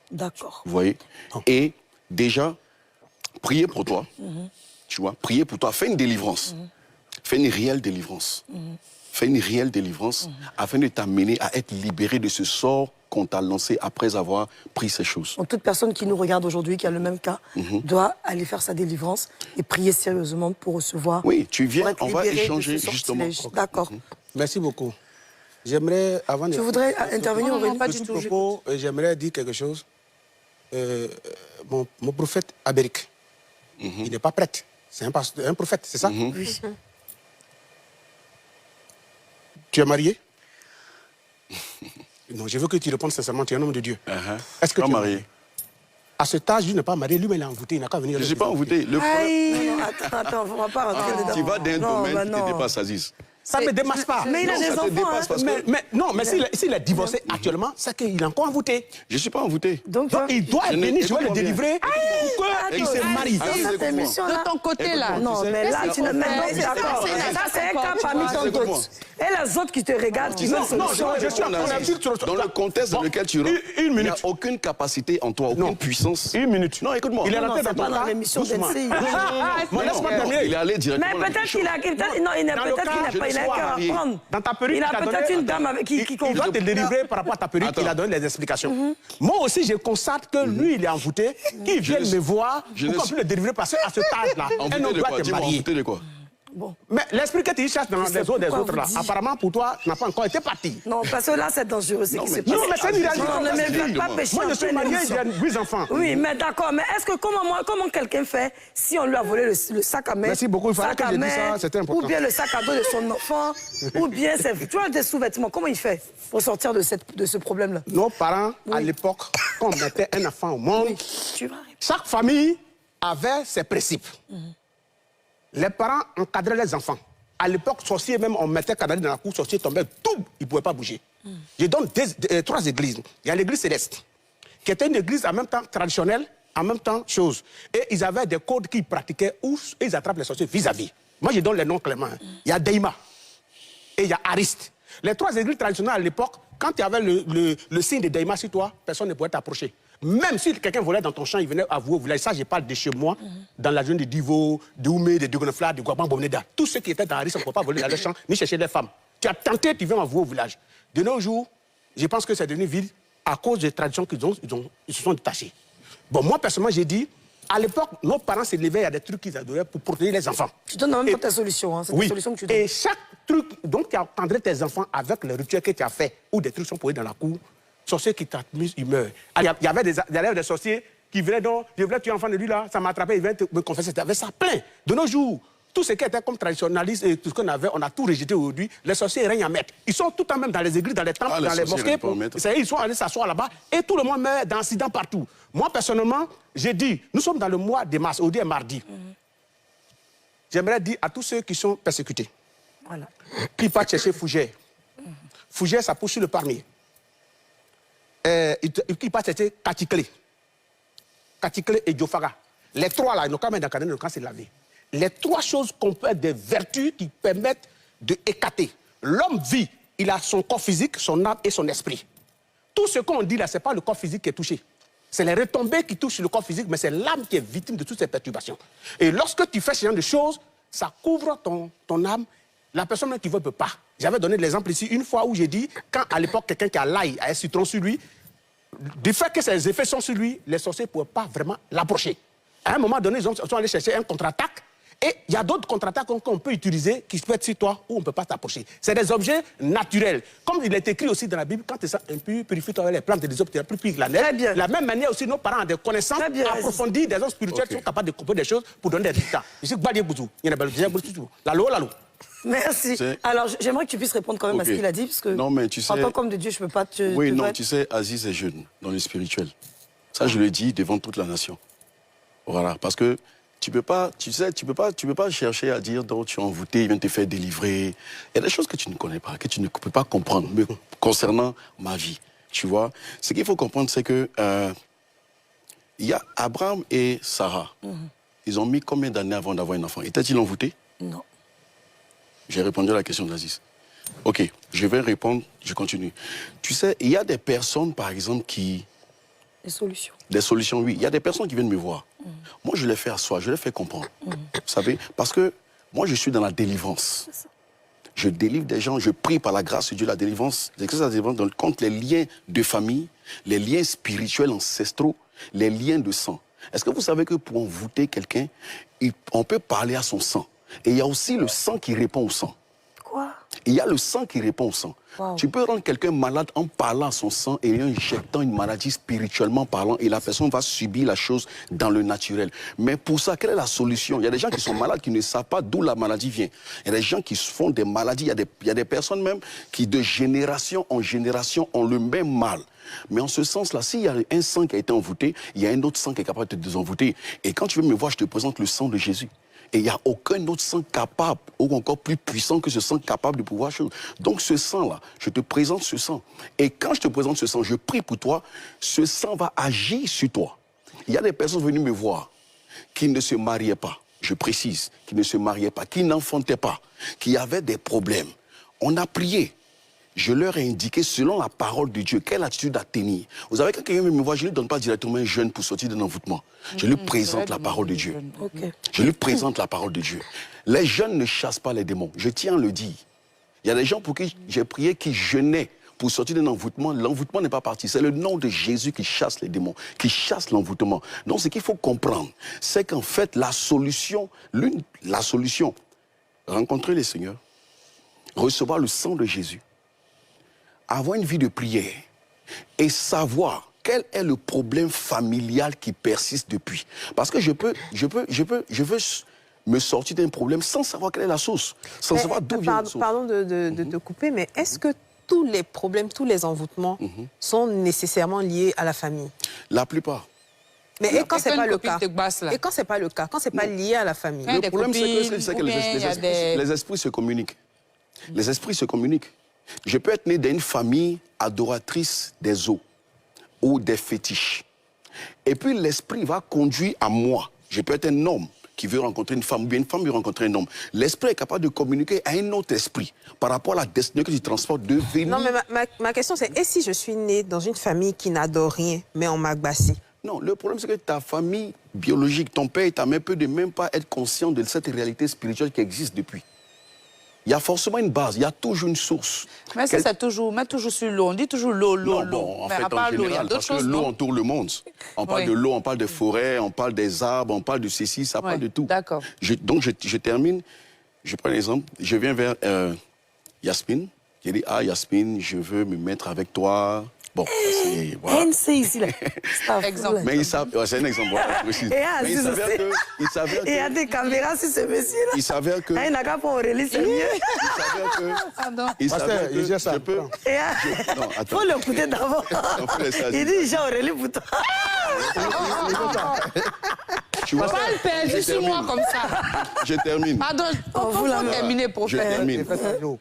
D'accord. Vous voyez? Et déjà, prier pour toi. Tu vois, prier pour toi. Fais une délivrance. Fais une réelle délivrance. fais une réelle délivrance afin de t'amener à être libéré de ce sort qu'on t'a lancé après avoir pris ces choses. Donc, toute personne qui nous regarde aujourd'hui, qui a le même cas, doit aller faire sa délivrance et prier sérieusement pour recevoir. Oui, tu pour viens, être on va libéré de échanger ce justement. sortilège. D'accord. Merci beaucoup. J'aimerais, avant de... Tu voudrais intervenir, Non, non, Aurélie? pas de du tout tout. propos, j'aimerais dire quelque chose. Mon prophète Abéric, il n'est pas prêtre. C'est un prophète, c'est ça? Oui. Tu es marié? Non, je veux que tu répondes sincèrement, tu es un homme de Dieu. Est-ce que Pas tu es marié. À ce âge, lui n'est pas marié, lui-même il est envoûté, il n'a qu'à venir. Je ne suis pas envoûté. Le Aïe. Non, attends, on ne va pas rentrer dedans. tu vas dans un Non, domaine bah qui non. te dépasse, Aziz. Ça ne me dépasse pas. Mais il a Non, des ça te enfants, dépasse hein. parce que... Mais s'il est divorcé actuellement, c'est qu'il est encore envoûté. Je ne suis pas envoûté. Donc, Donc il doit Je ne- venir, je vais le écoute-moi bien. délivrer pour qu'il se marie. Dans Aïe, cette écoute-moi. émission-là. De ton côté, là. Non, mais là, tu ne mets pas d'accord. Ça, c'est un cas parmi tant Écoute-moi. d'autres. Et les autres qui te regardent, qui veulent non, solution. je suis en train de dire Dans le contexte dans lequel tu rentres, une il n'y a minute. aucune capacité en toi, aucune Non. puissance. Une minute. Non, écoute-moi. Il est Non, rentré c'est dans pas ton dans cas. l'émission doucement. d'NCI. Non, laisse-moi Non, terminer. il est allé directement Mais dans peut-être quelque qu'il a, non, il a Dans le peut-être cas, qu'il n'a je pas, ne il a sois qu'à marié. apprendre. Dans ta perruque, Il a il a peut-être donné- une dame avec qui Il doit te délivrer par rapport à ta perruque, Attends. il a donné les explications. Moi aussi, je constate que lui, il est envoûté, qu'il vienne ne- me voir je pour ne qu'on suis- puisse le délivrer parce qu'à ce âge-là, un Envoûté homme de doit quoi? te Dis-moi, marier. envoûté de quoi? Mais l'esprit que tu cherches dans sais les autres des pourquoi autres, vous là, dites. apparemment pour toi, n'a pas encore été parti. Non, parce que là, c'est dangereux ce qui se passe. Non, mais c'est une réalité. Non, ne me faites pas Moi, pécher. Moi, je en suis pleine marié, émission. j'ai 8 enfants. Oui, mais d'accord. Mais est-ce que comment quelqu'un fait si on lui a volé le sac à main? Merci beaucoup, il fallait sac que à je dise main, ça, c'était important. Ou bien le sac à dos de son enfant, ou bien tu vois, des sous-vêtements. Comment il fait pour sortir de ce problème-là? Nos parents, à l'époque, quand on mettait un enfant au monde, Tu vas. chaque famille avait ses principes. Les parents encadraient les enfants. À l'époque, sorcier même, on mettait cadavre dans la cour, sorcier tombait, tout, il ne pouvait pas bouger. Je donne 3 églises. Il y a l'église céleste, qui était une église en même temps traditionnelle, en même temps chose. Et ils avaient des codes qu'ils pratiquaient où ils attrapent les sorciers vis-à-vis. Moi, je donne les noms clairement. Il y a Deima et il y a Ariste. Les 3 églises traditionnelles à l'époque, quand il y avait le signe de Deima sur toi, personne ne pouvait t'approcher. Même si quelqu'un volait dans ton champ, il venait avouer au village. Ça, je parle de chez moi, dans la zone de Divo, de Oumé, de Dugonefla, de Guaban, Bomneda. Tous ceux qui étaient dans Ariste, on ne pouvait pas voler dans les champs, ni chercher des femmes. Tu as tenté, tu viens avouer au village. De nos jours, je pense que c'est devenu ville à cause des traditions ils se sont détachés. Bon, moi, personnellement, j'ai dit, à l'époque, nos parents se levaient, il y a des trucs qu'ils adoraient pour protéger les enfants. Tu donnes en même temps tes solutions. Hein. C'est Oui. des solutions que tu donnes. Et chaque truc, donc tu attendrais tes enfants avec le rituel que tu as fait, ou des trucs sont posés dans la cour, sorcier qui t'admise, il meurt. Il y avait des sorciers qui venaient donc, je voulais tuer l'enfant de lui là, ça m'a attrapé, il venait me confesser, c'était avec ça plein. De nos jours, tout ce qui était comme traditionnaliste et tout ce qu'on avait, on a tout rejeté aujourd'hui. Les sorciers règnent à maître. Ils sont tout le temps même dans les églises, dans les temples, Ah, les dans les sorciers mosquées. règnent pas à maître. Ils sont allés s'asseoir là-bas et tout le monde meurt d'incidents partout. Moi, personnellement, j'ai dit, nous sommes dans le mois de mars, aujourd'hui est mardi. J'aimerais dire à tous ceux qui sont persécutés, Voilà. qui partent chercher Fougère. Fougère, ça pousse sur le parmi. Qui partent chercher Katikle et Diofaga. Les 3 là, ils n'ont qu'à mettre dans le cadenas, ils n'ont qu'à se laver. Les 3 choses qu'on peut être des vertus qui permettent d'écarter. L'homme vit, il a son corps physique, son âme et son esprit. Tout ce qu'on dit là, ce n'est pas le corps physique qui est touché. C'est les retombées qui touchent le corps physique, mais c'est l'âme qui est victime de toutes ces perturbations. Et lorsque tu fais ce genre de choses, ça couvre ton âme. La personne même qui veut ne peut pas. J'avais donné l'exemple ici une fois où j'ai dit, quand à l'époque, quelqu'un qui a l'ail, a un citron sur lui, du fait que ses effets sont sur lui, les sorciers ne pouvaient pas vraiment l'approcher. À un moment donné, ils sont allés chercher un contre-attaque. Et il y a d'autres contre-attaques qu'on peut utiliser qui peuvent être sur toi où on ne peut pas t'approcher. C'est des objets naturels. Comme il est écrit aussi dans la Bible, quand tu es impur, purifie-toi avec les plantes et les objets plus purs que la neige. Très bien. De la même manière aussi, nos parents ont des connaissances Très bien, approfondies, des hommes spirituels qui sont capables de comprendre des choses pour donner des résultats. Je suis Gbadie Bouzou. Il y en a déjà beaucoup. Lalo. Merci. C'est- Alors, j'aimerais que tu puisses répondre quand même à ce Ok. qu'il a dit, parce que Non, mais tu sais- en tant qu'homme de Dieu, je ne peux pas te... Oui, te non, battre. tu sais, Aziz est jeune dans le spirituel. Ça, je le dis devant toute la nation. Voilà, parce que tu peux pas chercher à dire donc tu es envoûté, il vient te faire délivrer. Il y a des choses que tu ne connais pas, que tu ne peux pas comprendre, mais concernant ma vie. Tu vois, ce qu'il faut comprendre, c'est que il y a Abraham et Sarah. Ils ont mis combien d'années avant d'avoir un enfant? Étaient-ils envoûtés? Non. J'ai répondu à la question d'Aziz. Ok, je vais répondre, je continue. Tu sais, il y a des personnes, par exemple, qui... Les solutions. Des solutions, oui. Il y a des personnes qui viennent me voir. Moi, je les fais asseoir, je les fais comprendre. Vous savez, parce que moi, je suis dans la délivrance. je délivre des gens, je prie par la grâce de Dieu, la délivrance, contre les liens de famille, les liens spirituels ancestraux, les liens de sang. Est-ce que vous savez que pour envoûter quelqu'un, on peut parler à son sang? Et il y a aussi le sang qui répond au sang. Quoi? Il y a le sang qui répond au sang. Wow. Tu peux rendre quelqu'un malade en parlant à son sang et en injectant une maladie spirituellement parlant, et la personne va subir la chose dans le naturel. Mais pour ça, quelle est la solution? Il y a des gens qui sont malades qui ne savent pas d'où la maladie vient. Il y a des gens qui font des maladies, il y a des personnes même qui de génération en génération ont le même mal. Mais en ce sens-là, s'il y a un sang qui a été envoûté, il y a un autre sang qui est capable de te désenvoûter. Et quand tu veux me voir, je te présente le sang de Jésus. Et il n'y a aucun autre sang capable, ou encore plus puissant que ce sang capable de pouvoir chose. Donc ce sang-là, je te présente ce sang. Et quand je te présente ce sang, je prie pour toi, ce sang va agir sur toi. Il y a des personnes venues me voir qui ne se mariaient pas, je précise, qui ne se mariaient pas, qui n'enfantaient pas, qui avaient des problèmes. On a prié. Je leur ai indiqué, selon la parole de Dieu, quelle attitude à tenir. Vous savez, quand quelqu'un me voit, je ne lui donne pas directement un jeûne pour sortir d'un envoûtement. Je lui présente la parole de Dieu. Okay. Je lui présente la parole de Dieu. Les jeunes ne chassent pas les démons. Je tiens à le dire. Il y a des gens pour qui j'ai prié qui jeûnaient pour sortir d'un envoûtement. L'envoûtement n'est pas parti. C'est le nom de Jésus qui chasse les démons, qui chasse l'envoûtement. Donc, ce qu'il faut comprendre, c'est qu'en fait, la solution, rencontrer le Seigneur, recevoir le sang de Jésus, avoir une vie de prière et savoir quel est le problème familial qui persiste depuis. Parce que je veux me sortir d'un problème sans savoir quelle est la source, sans savoir d'où vient la source. Pardon de te couper, mais est-ce que tous les problèmes, tous les envoûtements sont nécessairement liés à la famille? La plupart. Mais et quand c'est pas le cas? Et Et quand c'est pas le cas, quand c'est pas lié à la famille? Le problème, c'est que les esprits se communiquent. Les esprits se communiquent. Je peux être né d'une famille adoratrice des eaux ou des fétiches. Et puis l'esprit va conduire à moi. Je peux être un homme qui veut rencontrer une femme, ou bien une femme veut rencontrer un homme. L'esprit est capable de communiquer à un autre esprit par rapport à la destinée que tu transportes de venir. Non, mais ma question c'est, et si je suis né dans une famille qui n'adore rien, mais on m'a agbassi? Non, le problème c'est que ta famille biologique, ton père et ta mère peuvent même pas être conscients de cette réalité spirituelle qui existe depuis. Il y a forcément une base, il y a toujours une source. Mais ça, c'est toujours, mais toujours sur l'eau. On dit toujours l'eau, l'eau, l'eau. En mais fait, à part en l'eau, il y a général, d'autres parce que choses. l'eau entoure le monde. On parle de l'eau, on parle des forêts, on parle des arbres, on parle de ceci, ça parle de tout. D'accord. Donc, je termine. Je prends un exemple. Je viens vers Yasmine. Je dis, Yasmine, je veux me mettre avec toi. Bon, c'est... Voilà. NC ici, là. Exemple. Mais ils savent... c'est un exemple. Voilà, précis. Et mais il s'avère que... il y a des caméras sur ce monsieur-là. Il s'avère que... Il n'a qu'à pas Aurélie, c'est mieux. Il s'avère que... Pardon. Il s'avère que je peux... Non, faut l'écouter d'abord. Il dit, j'ai Aurélie pour toi. Tu vois, Pas le perdu sur moi comme ça. Je termine. Pardon, faut terminer pour Je faire. termine.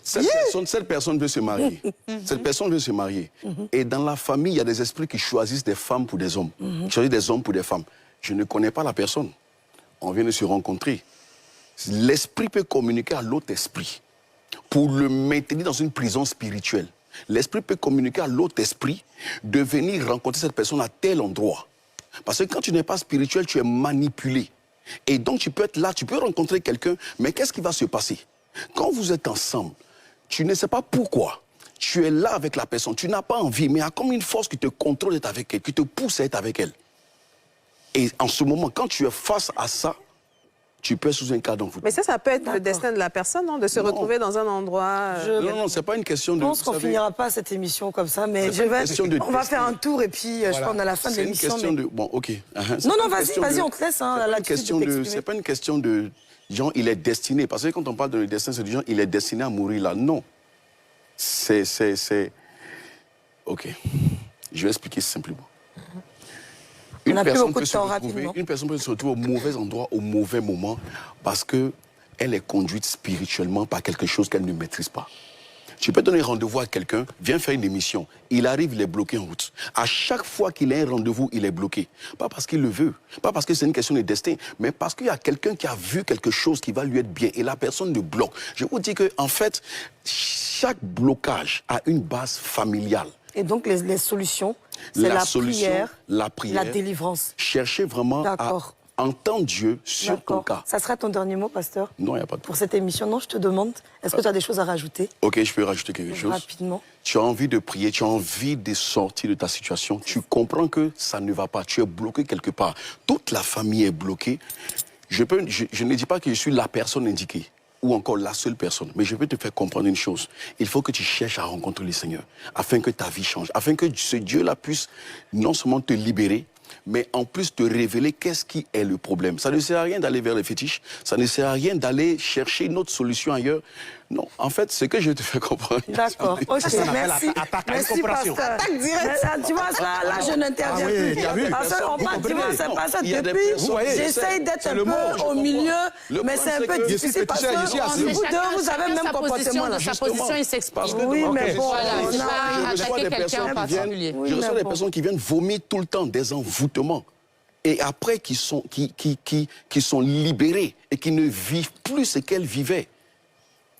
Cette personne veut se marier. Cette personne veut se marier. Et dans la famille, il y a des esprits qui choisissent des femmes pour des hommes. Qui choisissent des hommes pour des femmes. Je ne connais pas la personne. On vient de se rencontrer. L'esprit peut communiquer à l'autre esprit pour le maintenir dans une prison spirituelle. L'esprit peut communiquer à l'autre esprit de venir rencontrer cette personne à tel endroit. Parce que quand tu n'es pas spirituel, tu es manipulé. Et donc tu peux être là, tu peux rencontrer quelqu'un, mais qu'est-ce qui va se passer? Quand vous êtes ensemble, tu ne sais pas pourquoi. Tu es là avec la personne, tu n'as pas envie, mais il y a comme une force qui te contrôle d'être avec elle, qui te pousse à être avec elle. Et en ce moment, quand tu es face à ça, tu peux être sous un cas d'envoûtement. Mais ça peut être le destin de la personne, non? De se retrouver dans un endroit... Non, c'est pas une question de... Je pense qu'on finira pas cette émission comme ça, mais on va faire un tour et puis je pense à la fin de l'émission. C'est une question de... Bon, ok. Non, vas-y, on te laisse. C'est pas une question de... Genre, il est destiné. Parce que quand on parle de destin, c'est du genre, il est destiné à mourir là. Non. C'est... Ok. Je vais expliquer simplement. Une personne peut se retrouver au mauvais endroit, au mauvais moment, parce qu'elle est conduite spirituellement par quelque chose qu'elle ne maîtrise pas. Tu peux donner rendez-vous à quelqu'un, viens faire une émission. Il arrive, il est bloqué en route. À chaque fois qu'il a un rendez-vous, il est bloqué. Pas parce qu'il le veut, pas parce que c'est une question de destin, mais parce qu'il y a quelqu'un qui a vu quelque chose qui va lui être bien et la personne le bloque. Je vous dis qu'en fait, chaque blocage a une base familiale. Et donc les solutions, c'est la prière, la la délivrance. Cherchez vraiment Entends Dieu sur ton cas. Ça sera ton dernier mot, pasteur? Non, il n'y a pas de Pour cette émission, non, je te demande, est-ce que tu as des choses à rajouter? Ok, je peux rajouter quelque chose. Rapidement. Tu as envie de prier, tu as envie de sortir de ta situation. Tu comprends que ça ne va pas. Tu es bloqué quelque part. Toute la famille est bloquée. Je ne dis pas que je suis la personne indiquée ou encore la seule personne, mais je peux te faire comprendre une chose. Il faut que tu cherches à rencontrer le Seigneur afin que ta vie change, afin que ce Dieu-là puisse non seulement te libérer, mais en plus te révéler qu'est-ce qui est le problème. Ça ne sert à rien d'aller vers les fétiches, ça ne sert à rien d'aller chercher une autre solution ailleurs. Non, en fait, ce que je te fais comprendre... D'accord, ok, merci. Merci, pasteur. Tu vois, là, je n'interviens plus. On parle, tu vois, c'est pas ça. Depuis, j'essaye d'être un peu au milieu, mais c'est un peu difficile parce que vous deux, vous avez le même comportement. De sa position, il s'exprime. Oui, mais bon, je reçois des personnes qui viennent vomir tout le temps des envoûtements. Et après, qui sont libérées et qui ne vivent plus ce qu'elles vivaient.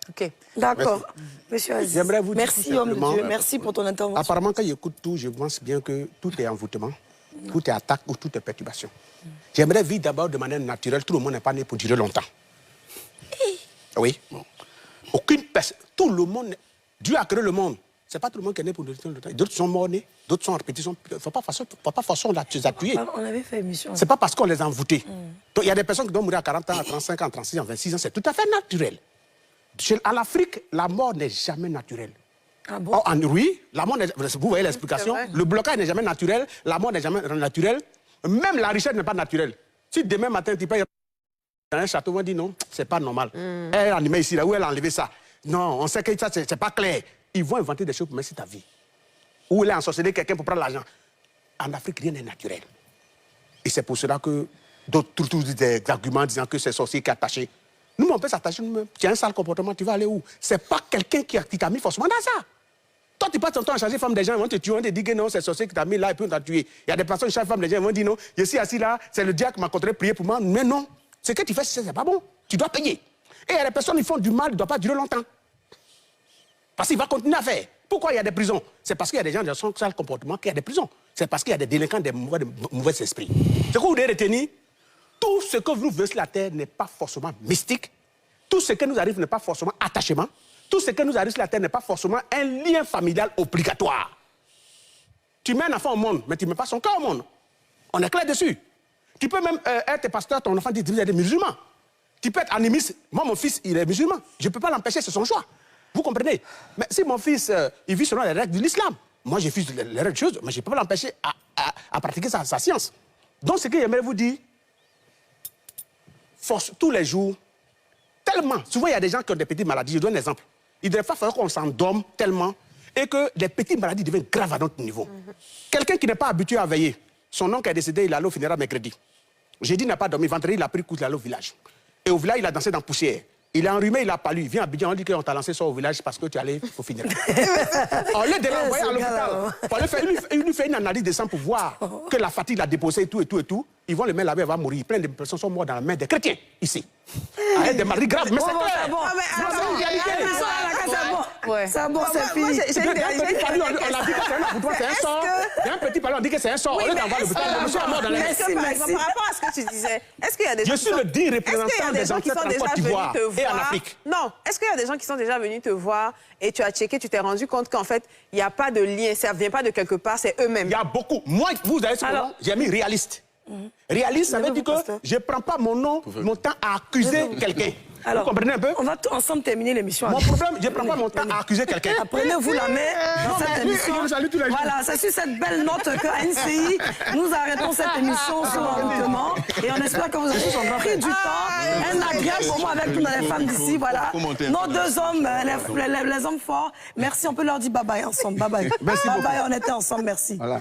Ok. D'accord. Monsieur Aziz, j'aimerais vous dire merci, homme de Dieu. Merci pour ton intervention. Apparemment, quand j'écoute tout, je pense bien que tout est envoûtement, tout est attaque ou tout est perturbation. J'aimerais vivre d'abord de manière naturelle. Tout le monde n'est pas né pour durer longtemps. Oui. Aucune personne. Tout le monde. Dieu a créé le monde. Ce n'est pas tout le monde qui est né pour durer longtemps. D'autres sont morts nés, d'autres sont en répétition. Il ne faut pas forcer les appuyer. On avait fait émission. Ce n'est pas parce qu'on les a envoûtés. Donc il y a des personnes qui doivent mourir à 40 ans, à 35 ans, à 36 ans, 26 ans. C'est tout à fait naturel. En Afrique, la mort n'est jamais naturelle. Ah bon? Oui, la mort vous voyez l'explication. Le blocage n'est jamais naturel, la mort n'est jamais naturelle. Même la richesse n'est pas naturelle. Si demain matin, tu payes dans un château, on dit non, c'est pas normal. Elle a animé ici, là, où elle a enlevé ça? Non, on sait que ça, c'est pas clair. Ils vont inventer des choses pour mettre ta vie. Ou elle a ensorcelé quelqu'un pour prendre l'argent. En Afrique, rien n'est naturel. Et c'est pour cela que d'autres trouvent des arguments disant que c'est sorcier qui est attaché. Nous, on peut s'attacher nous-mêmes. Tu as un sale comportement, tu vas aller où? C'est pas quelqu'un qui t'a mis forcément dans ça. Toi, tu passes ton temps à changer femme des gens, ils vont te tuer, on te dit que non, c'est sorcier qui t'a mis là et puis on t'a tué. Il y a des personnes qui changent femme des gens, ils vont dire non, je suis assis là, c'est le diable qui m'a contré prier pour moi. Mais non, ce que tu fais, c'est pas bon. Tu dois payer. Et il y a des personnes qui font du mal, ils ne doivent pas durer longtemps. Parce qu'il va continuer à faire. Pourquoi il y a des prisons? C'est parce qu'il y a des gens qui ont un sale comportement qu'il y a des prisons. C'est parce qu'il y a des délinquants, des mauvais esprits. Ce que vous devez retenir, tout ce que vous vivez sur la terre n'est pas forcément mystique. Tout ce que nous arrive n'est pas forcément attachement. Tout ce que nous arrive sur la terre n'est pas forcément un lien familial obligatoire. Tu mets un enfant au monde, mais tu ne mets pas son cœur au monde. On est clair dessus. Tu peux même être pasteur, ton enfant dit que vous êtes musulman. Tu peux être animiste. Moi, mon fils, il est musulman. Je ne peux pas l'empêcher, c'est son choix. Vous comprenez? Mais si mon fils, il vit selon les règles de l'islam, moi, j'ai fait les règles de choses, mais je ne peux pas l'empêcher à pratiquer sa science. Donc, ce que j'aimerais vous dire, force tous les jours, tellement. Souvent, il y a des gens qui ont des petites maladies. Je donne un exemple. Il ne devrait pas falloir qu'on s'endorme tellement et que les petites maladies deviennent graves à notre niveau. Quelqu'un qui n'est pas habitué à veiller, son oncle est décédé, il allait au funérail mercredi. Jeudi, il n'a pas dormi. Vendredi, il a pris le coup, il allait au village. Et au village, il a dansé dans la poussière. Il est enrhumé, il a palu. Il vient à Abidjan, on dit qu'on t'a lancé ça au village parce que tu allais au funérail. On l'a l'envoyer à l'hôpital. Il lui fait une analyse de sang pour voir que la fatigue l'a déposé et tout, et tout, et tout. Ils vont le mettre là-bas, il va mourir. Plein de personnes sont mortes dans la main des chrétiens, ici. Avec des maladies graves, mais c'est clair. C'est bon, c'est fini. On l'a dit que c'est un envoûtement, c'est un sort. Il y a un petit palais, on dit que c'est un sort. On est dans l'hôpital, monsieur est mort dans la main. Par rapport à ce que tu disais, est-ce qu'il y a des gens Je suis le digne représentant des ancêtres en Côte d'Ivoire et en Afrique. Non, est-ce qu'il y a des gens qui sont déjà venus te voir et tu as checké, tu t'es rendu compte qu'en fait, il n'y a pas de lien, ça ne vient pas de quelque part, c'est eux-mêmes? Il y a beaucoup. Moi, vous avez ce moment, j'ai mis réaliste. Réaliste, ça veut dire que je ne prends pas mon temps à accuser quelqu'un. Alors, vous comprenez un peu? On va ensemble terminer l'émission. Mon problème, je ne prends pas mon temps à accuser quelqu'un. Prenez-vous la main dans cette émission. Voilà, c'est sur cette belle note qu'à NCI, nous arrêtons cette émission sur l'envoûtement. Et on espère que vous avez pris du temps. Un agréable moment avec toutes les femmes d'ici. Voilà. Nos deux hommes, les hommes forts. Merci, on peut leur dire bye bye ensemble. Bye bye. Bye bye, on était ensemble. Merci. Voilà.